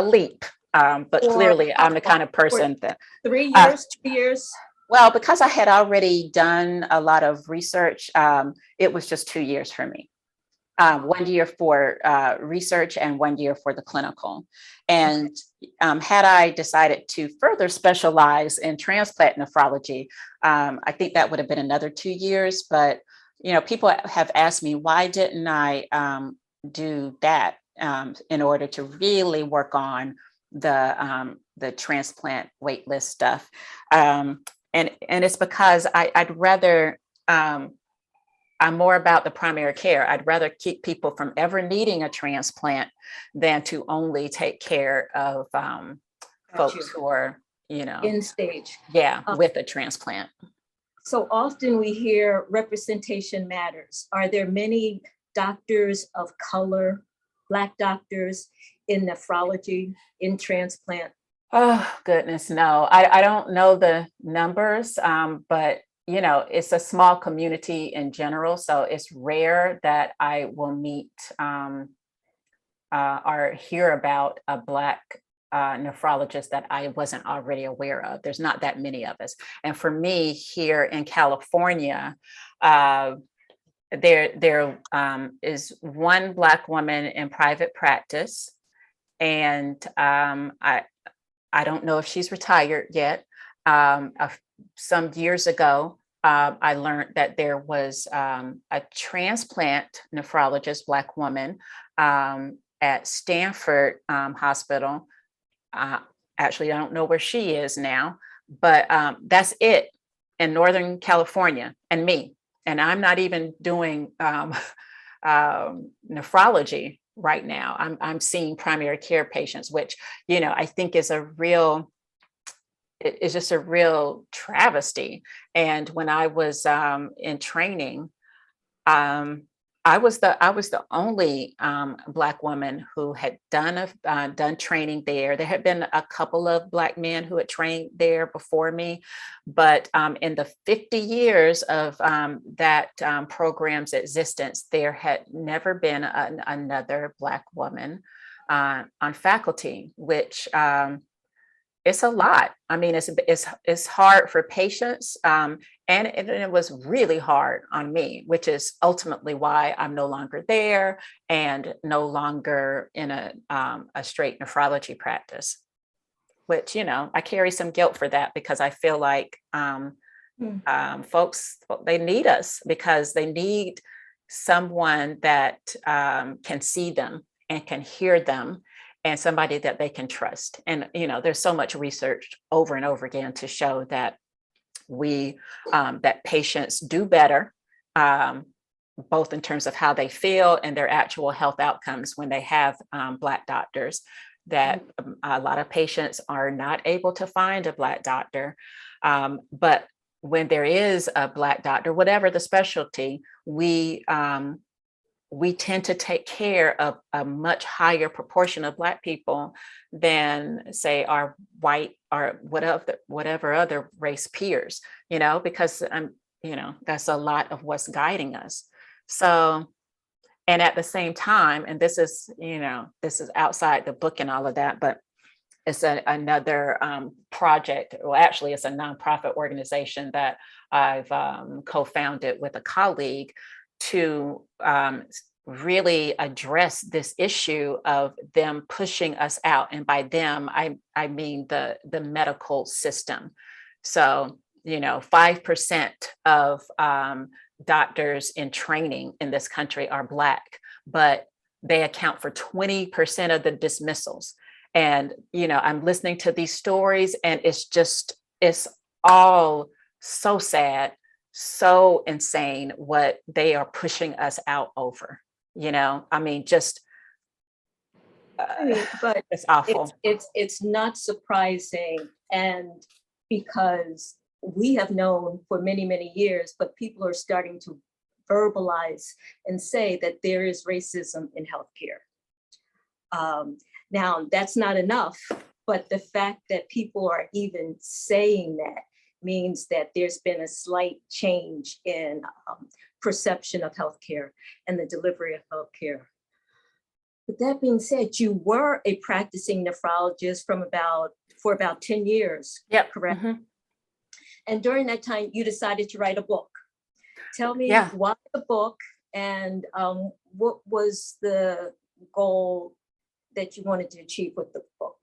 B: leap. But
A: for
B: clearly
A: how
B: I'm the
A: long?
B: kind of
A: For
B: person that,
A: 3 years, 2 years?
B: well, because I had already done a lot of research, it was just 2 years for me. 1 year for research and 1 year for the clinical.
A: Okay.
B: And had I decided to further specialize in transplant nephrology, I think that would have been another 2 years. But people have asked me, why didn't I do that in order to really work on the transplant wait list stuff? And it's because I'd rather. I'm more about the primary care. I'd rather keep people from ever needing a transplant than to only take care of
A: Got you.
B: folks who are,
A: In stage.
B: yeah,
A: Uh,
B: with a transplant.
A: so often we hear representation matters. Are there many doctors of color, Black doctors in nephrology, in transplant?
B: Oh, goodness, no. I don't know the numbers, but it's a small community in general. So it's rare that I will meet or hear about a Black nephrologist that I wasn't already aware of. There's not that many of us. And for me here in California, uh, there is one Black woman in private practice. And I don't know if she's retired yet. Some years ago, I learned that there was a transplant nephrologist, Black woman, at Stanford Hospital. Uh, Actually, I don't know where she is now, but that's it in Northern California and me. And I'm not even doing nephrology right now. I'm seeing primary care patients, which I think is just a real travesty. And when I was in training, um, I was the only Black woman who had done training there. There had been a couple of Black men who had trained there before me, but in the 50 years of that program's existence, there had never been another Black woman on faculty, which it's a lot. I mean, it's hard for patients, and it was really hard on me, which is ultimately why I'm no longer there and no longer in a straight nephrology practice. Which I carry some guilt for that, because I feel like
A: Hmm.
B: folks, they need us, because they need someone that can see them and can hear them, and somebody that they can trust. And there's so much research over and over again to show that that patients do better, um, both in terms of how they feel and their actual health outcomes when they have Black doctors. That a lot of patients are not able to find a Black doctor, but when there is a Black doctor, whatever the specialty, we tend to take care of a much higher proportion of Black people than, say, our white or whatever other race peers, because that's a lot of what's guiding us. So, and at the same time, and this is outside the book and all of that, but it's another project. Well, actually, it's a nonprofit organization that I've co-founded with a colleague to really address this issue of them pushing us out. And by them, I mean the medical system. So, 5% of doctors in training in this country are Black, but they account for 20% of the dismissals. And, I'm listening to these stories, and it's all so sad, so insane what they are pushing us out over. I mean, just
A: But
B: it's awful.
A: it's not surprising, and because we have known for many, many years, but people are starting to verbalize and say that there is racism in healthcare. Now, that's not enough, but the fact that people are even saying that means that there's been a slight change in perception of healthcare and the delivery of healthcare. With that being said, you were a practicing nephrologist for about 10 years,
B: Yep.
A: correct?
B: Mm-hmm.
A: And during that time, you decided to write a book. Tell me why the book, and what was the goal that you wanted to achieve with the book?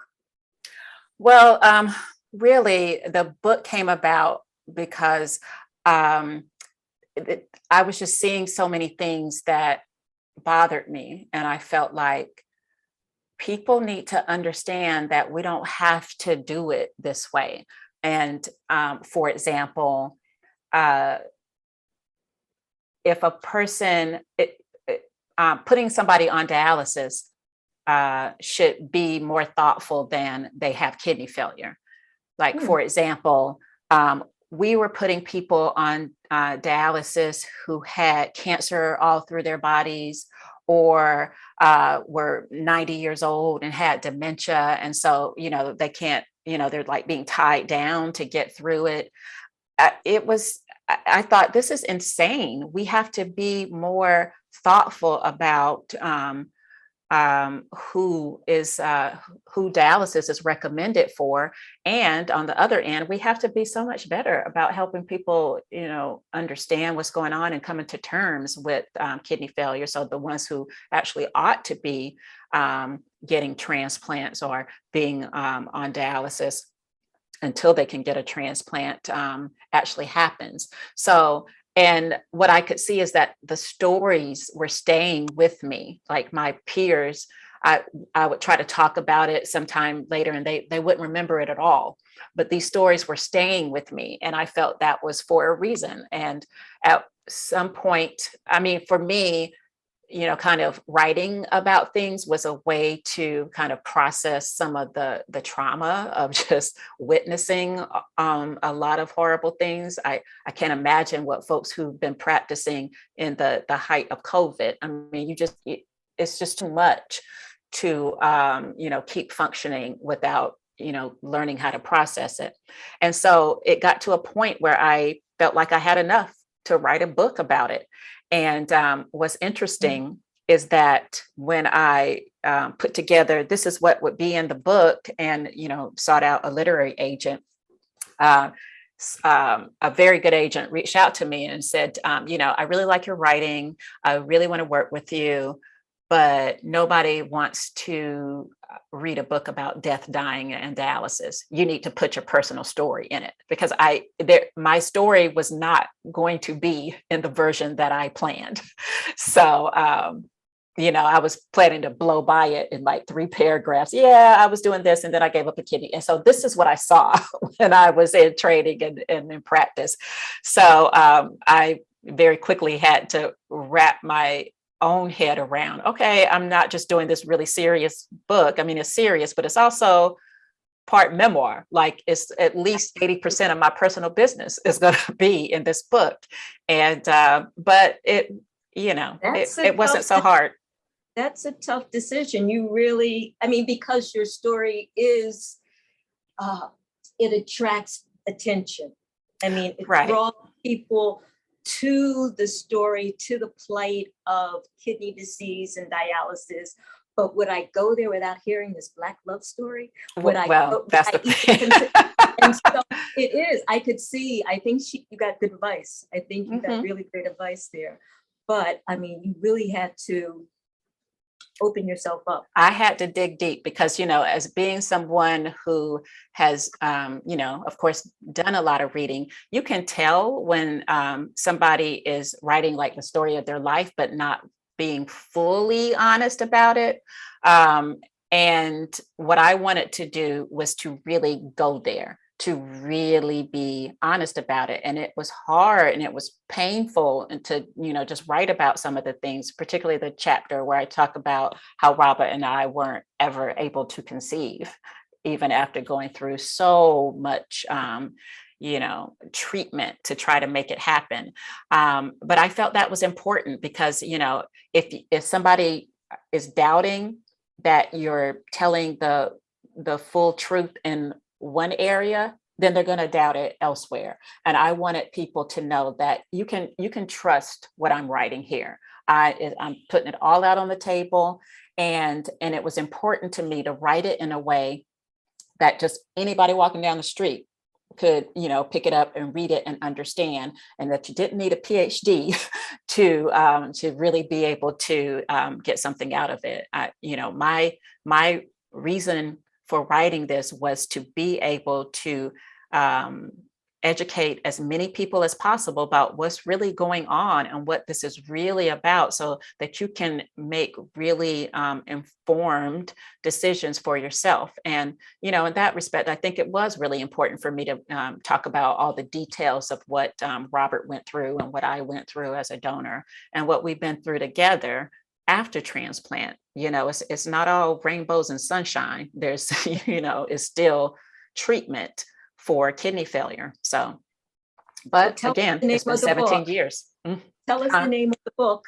B: Well, really, the book came about because I was just seeing so many things that bothered me. And I felt like people need to understand that we don't have to do it this way. And for example, if a person, putting somebody on dialysis should be more thoughtful than they have kidney failure. Like, for example, we were putting people on dialysis who had cancer all through their bodies, or were 90 years old and had dementia. And so, they can't, they're like being tied down to get through it. I thought, this is insane. We have to be more thoughtful about who dialysis is recommended for. And on the other end, we have to be so much better about helping people, understand what's going on and coming to terms with kidney failure. So the ones who actually ought to be getting transplants or being on dialysis until they can get a transplant actually happens. So, and what I could see is that the stories were staying with me. Like my peers, I would try to talk about it sometime later and they wouldn't remember it at all. But these stories were staying with me. And I felt that was for a reason. And at some point, for me, kind of writing about things was a way to kind of process some of the trauma of just witnessing a lot of horrible things. I can't imagine what folks who've been practicing in the height of COVID. It's just too much to, keep functioning without, learning how to process it. And so it got to a point where I felt like I had enough to write a book about it. And what's interesting is that when I put together, this is what would be in the book, and, sought out a literary agent, a very good agent reached out to me and said, I really like your writing. I really want to work with you, but nobody wants to read a book about death, dying, and dialysis. You need to put your personal story in it, because my story was not going to be in the version that I planned. So, I was planning to blow by it in like 3 paragraphs. Yeah, I was doing this, and then I gave up a kidney. And so this is what I saw when I was in training and in practice. So I very quickly had to wrap my own head around, okay, I'm not just doing this really serious book. It's serious, but it's also part memoir. Like, it's at least 80% of my personal business is going to be in this book. And, but it wasn't so hard.
A: That's a tough decision. You really, because your story is, it attracts attention. It draws people to the story, to the plight of kidney disease and dialysis. But would I go there without hearing this Black love story?
B: That's the thing.
A: And so it is. I could see. I think you got good advice. I think you got really great advice there. But you really had to open yourself up. I
B: had to dig deep because, as being someone who has, of course, done a lot of reading, you can tell when somebody is writing like the story of their life, but not being fully honest about it. And what I wanted to do was to really go there, to really be honest about it. And it was hard and it was painful, and to, just write about some of the things, particularly the chapter where I talk about how Robert and I weren't ever able to conceive, even after going through so much, treatment to try to make it happen. But I felt that was important because, if somebody is doubting that you're telling the full truth in one area, then they're going to doubt it elsewhere. And I wanted people to know that you can trust what I'm writing here. I'm putting it all out on the table, and it was important to me to write it in a way that just anybody walking down the street could, pick it up and read it and understand, and that you didn't need a PhD to really be able to get something out of it. My reason for writing this was to be able to educate as many people as possible about what's really going on and what this is really about, so that you can make really informed decisions for yourself. And, in that respect, I think it was really important for me to talk about all the details of what Robert went through and what I went through as a donor and what we've been through together after transplant. It's not all rainbows and sunshine. There's, it's still treatment for kidney failure. But again, it's been 17 years.
A: Tell us the name of the book.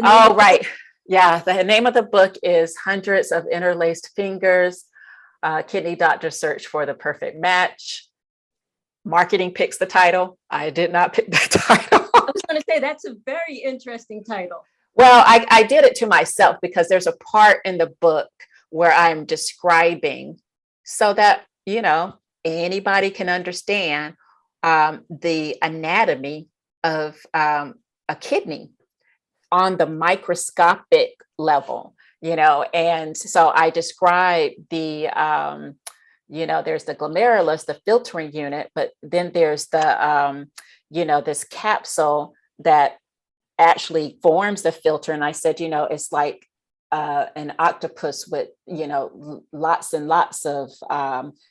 B: Oh, right. Yeah. The name of the book is Hundreds of Interlaced Fingers, Kidney Doctors Search for the Perfect Match. Marketing picks the title. I did not pick the title.
A: I was going to say, that's a very interesting title.
B: Well, I did it to myself because there's a part in the book where I'm describing so that, anybody can understand the anatomy of a kidney on the microscopic level, and so I describe the, there's the glomerulus, the filtering unit, but then there's the, this capsule that actually forms the filter. And I said, it's like an octopus with, lots and lots of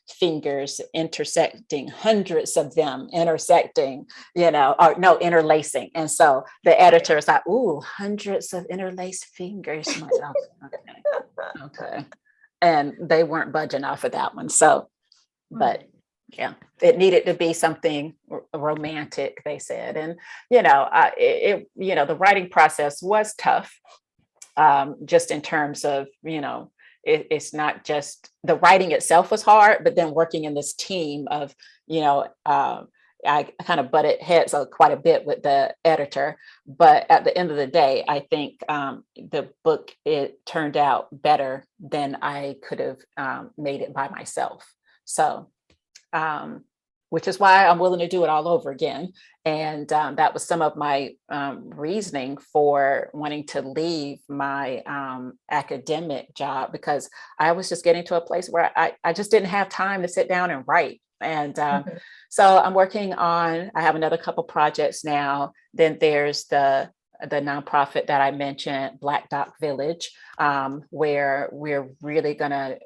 B: fingers intersecting, hundreds of them intersecting, interlacing. And so the editor is like, ooh, hundreds of interlaced fingers. Okay. And they weren't budging off of that one. So, but yeah, it needed to be something romantic, they said. And, the writing process was tough. Just in terms of, it's not just the writing itself was hard, but then working in this team of, I kind of butted heads quite a bit with the editor. But at the end of the day, I think the book, it turned out better than I could have made it by myself. So, which is why I'm willing to do it all over again. And that was some of my reasoning for wanting to leave my academic job, because I was just getting to a place where I just didn't have time to sit down and write. And so I'm working on, I have another couple projects now. Then there's the nonprofit that I mentioned, Black Doc Village, where we're really gonna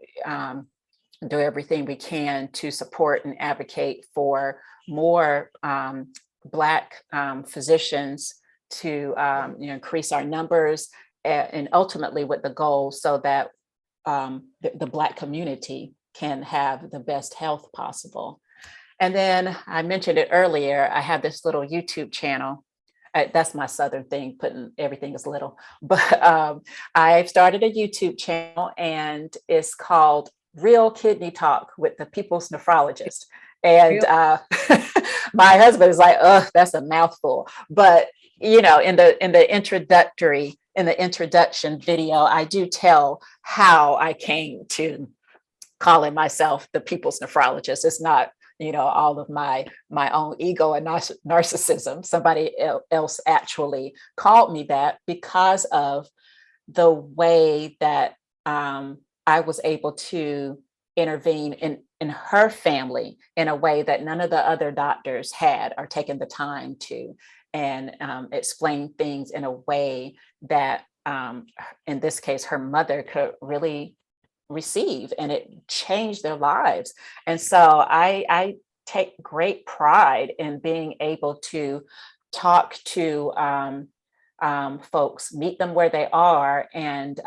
B: do everything we can to support and advocate for more Black physicians to increase our numbers, and ultimately with the goal so that the Black community can have the best health possible. And then I mentioned it earlier, I have this little YouTube channel. That's my Southern thing, putting everything as little. But I've started a YouTube channel, and it's called Real Kidney Talk with the People's Nephrologist. And my husband is like, oh, that's a mouthful. But, in the introduction video, I do tell how I came to calling myself the People's Nephrologist. It's not, all of my own ego and narcissism. Somebody else actually called me that because of the way that I was able to intervene in her family in a way that none of the other doctors had or taken the time to, and explain things in a way that, in this case, her mother could really receive, and it changed their lives. And so I take great pride in being able to talk to folks, meet them where they are, and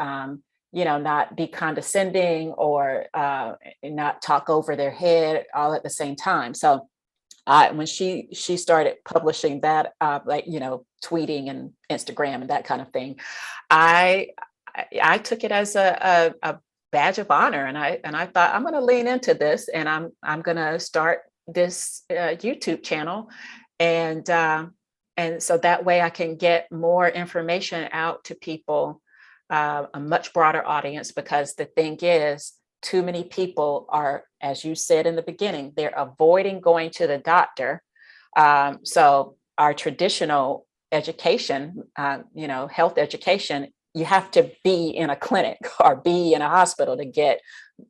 B: not be condescending or not talk over their head all at the same time. So when she started publishing that, tweeting and Instagram and that kind of thing, I took it as a badge of honor. And I thought, I'm going to lean into this, and I'm going to start this YouTube channel. And so that way I can get more information out to people, a much broader audience, because the thing is, too many people are, as you said in the beginning, they're avoiding going to the doctor. So our traditional education, health education, you have to be in a clinic or be in a hospital to get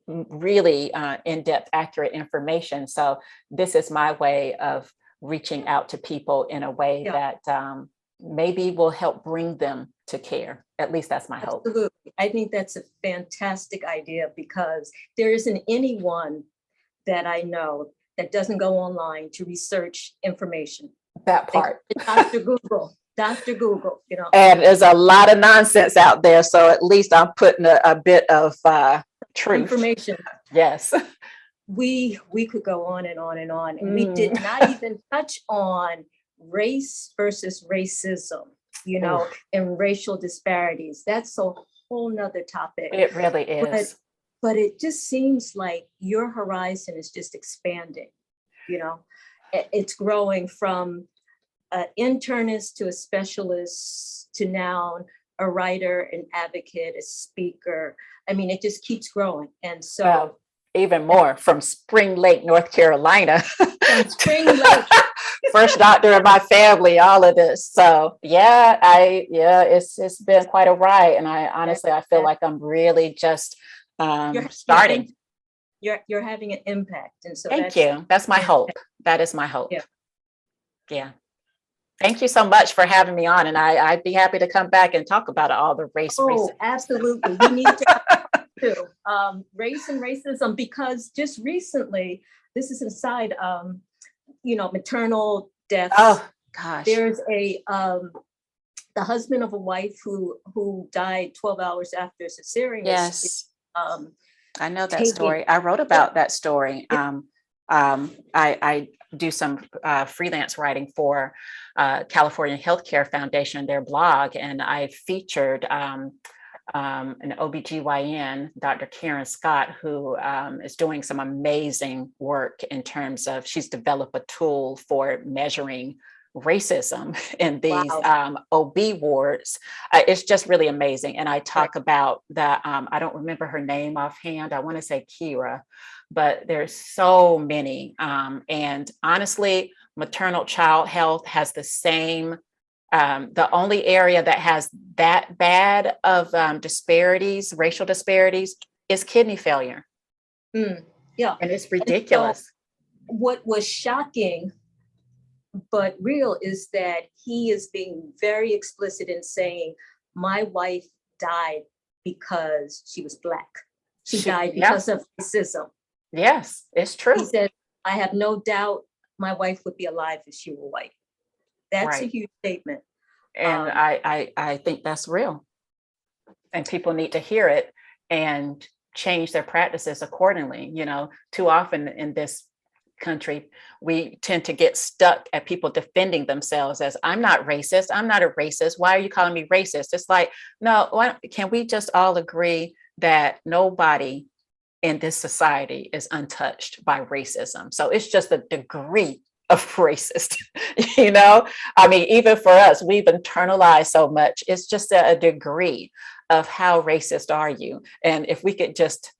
B: really in-depth, accurate information. So this is my way of reaching out to people in a way that maybe will help bring them to care. At least that's my hope.
A: Absolutely. I think that's a fantastic idea, because there isn't anyone that I know that doesn't go online to research information.
B: That part.
A: Dr. Google,
B: And there's a lot of nonsense out there. So at least I'm putting a bit of truth.
A: Information.
B: Yes.
A: We could go on and on and on. And we did not even touch on race versus racism, and racial disparities. That's a whole nother topic.
B: It really is.
A: But it just seems like your horizon is just expanding. It's growing from an internist to a specialist to now a writer, an advocate, a speaker. I mean, it just keeps growing. And so
B: even more from Spring Lake, North Carolina.
A: From Spring Lake.
B: First doctor in my family, all of this. So it's been quite a ride. And I honestly, I feel like I'm really just starting.
A: You're having an impact. And so
B: thank you. That's my hope. That is my hope. Yeah. Thank you so much for having me on. And I'd be happy to come back and talk about all the race.
A: Absolutely. We need to too. Race and racism, because just recently, this is an aside, maternal deaths.
B: Oh gosh.
A: There's the husband of a wife who died 12 hours after cesarean.
B: Yes. I know that story. I wrote about that story. I do some freelance writing for California Healthcare Foundation, their blog, and I featured an OBGYN, Dr. Karen Scott, who is doing some amazing work in terms of, she's developed a tool for measuring racism in these OB wards. It's just really amazing. And I talk about that. I don't remember her name offhand. I want to say Kira, but there's so many. And honestly, maternal child health has the same, the only area that has that bad of disparities, racial disparities, is kidney failure.
A: Yeah.
B: And it's ridiculous.
A: And so what was shocking but real is that he is being very explicit in saying, my wife died because she was Black. She died because of racism.
B: Yes, it's true.
A: He said, I have no doubt my wife would be alive if she were white. That's a huge statement.
B: And I think that's real. And people need to hear it and change their practices accordingly. Too often in this country, we tend to get stuck at people defending themselves as, I'm not racist. I'm not a racist. Why are you calling me racist? It's like, no, can we just all agree that nobody in this society is untouched by racism? So it's just a degree of racist, I mean, even for us, we've internalized so much. It's just a degree of how racist are you? And if we could just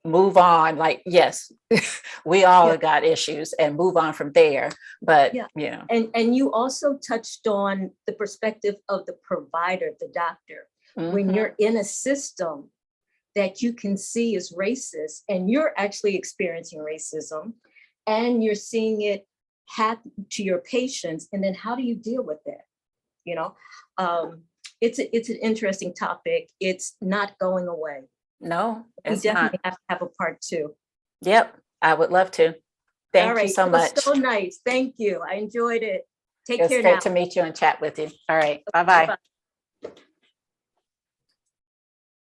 B: move on, like, yes, we all got issues, and move on from there. But
A: and you also touched on the perspective of the provider, the doctor. When you're in a system that you can see is racist, and you're actually experiencing racism, and you're seeing it happen to your patients, and then how do you deal with that? It's an interesting topic. It's not going away.
B: No,
A: we definitely have to have a part 2.
B: Yep, I would love to. Thank you so much.
A: It was so nice. Thank you. I enjoyed it. Take care now.
B: It's great to meet you and chat with you. All right. Bye-bye.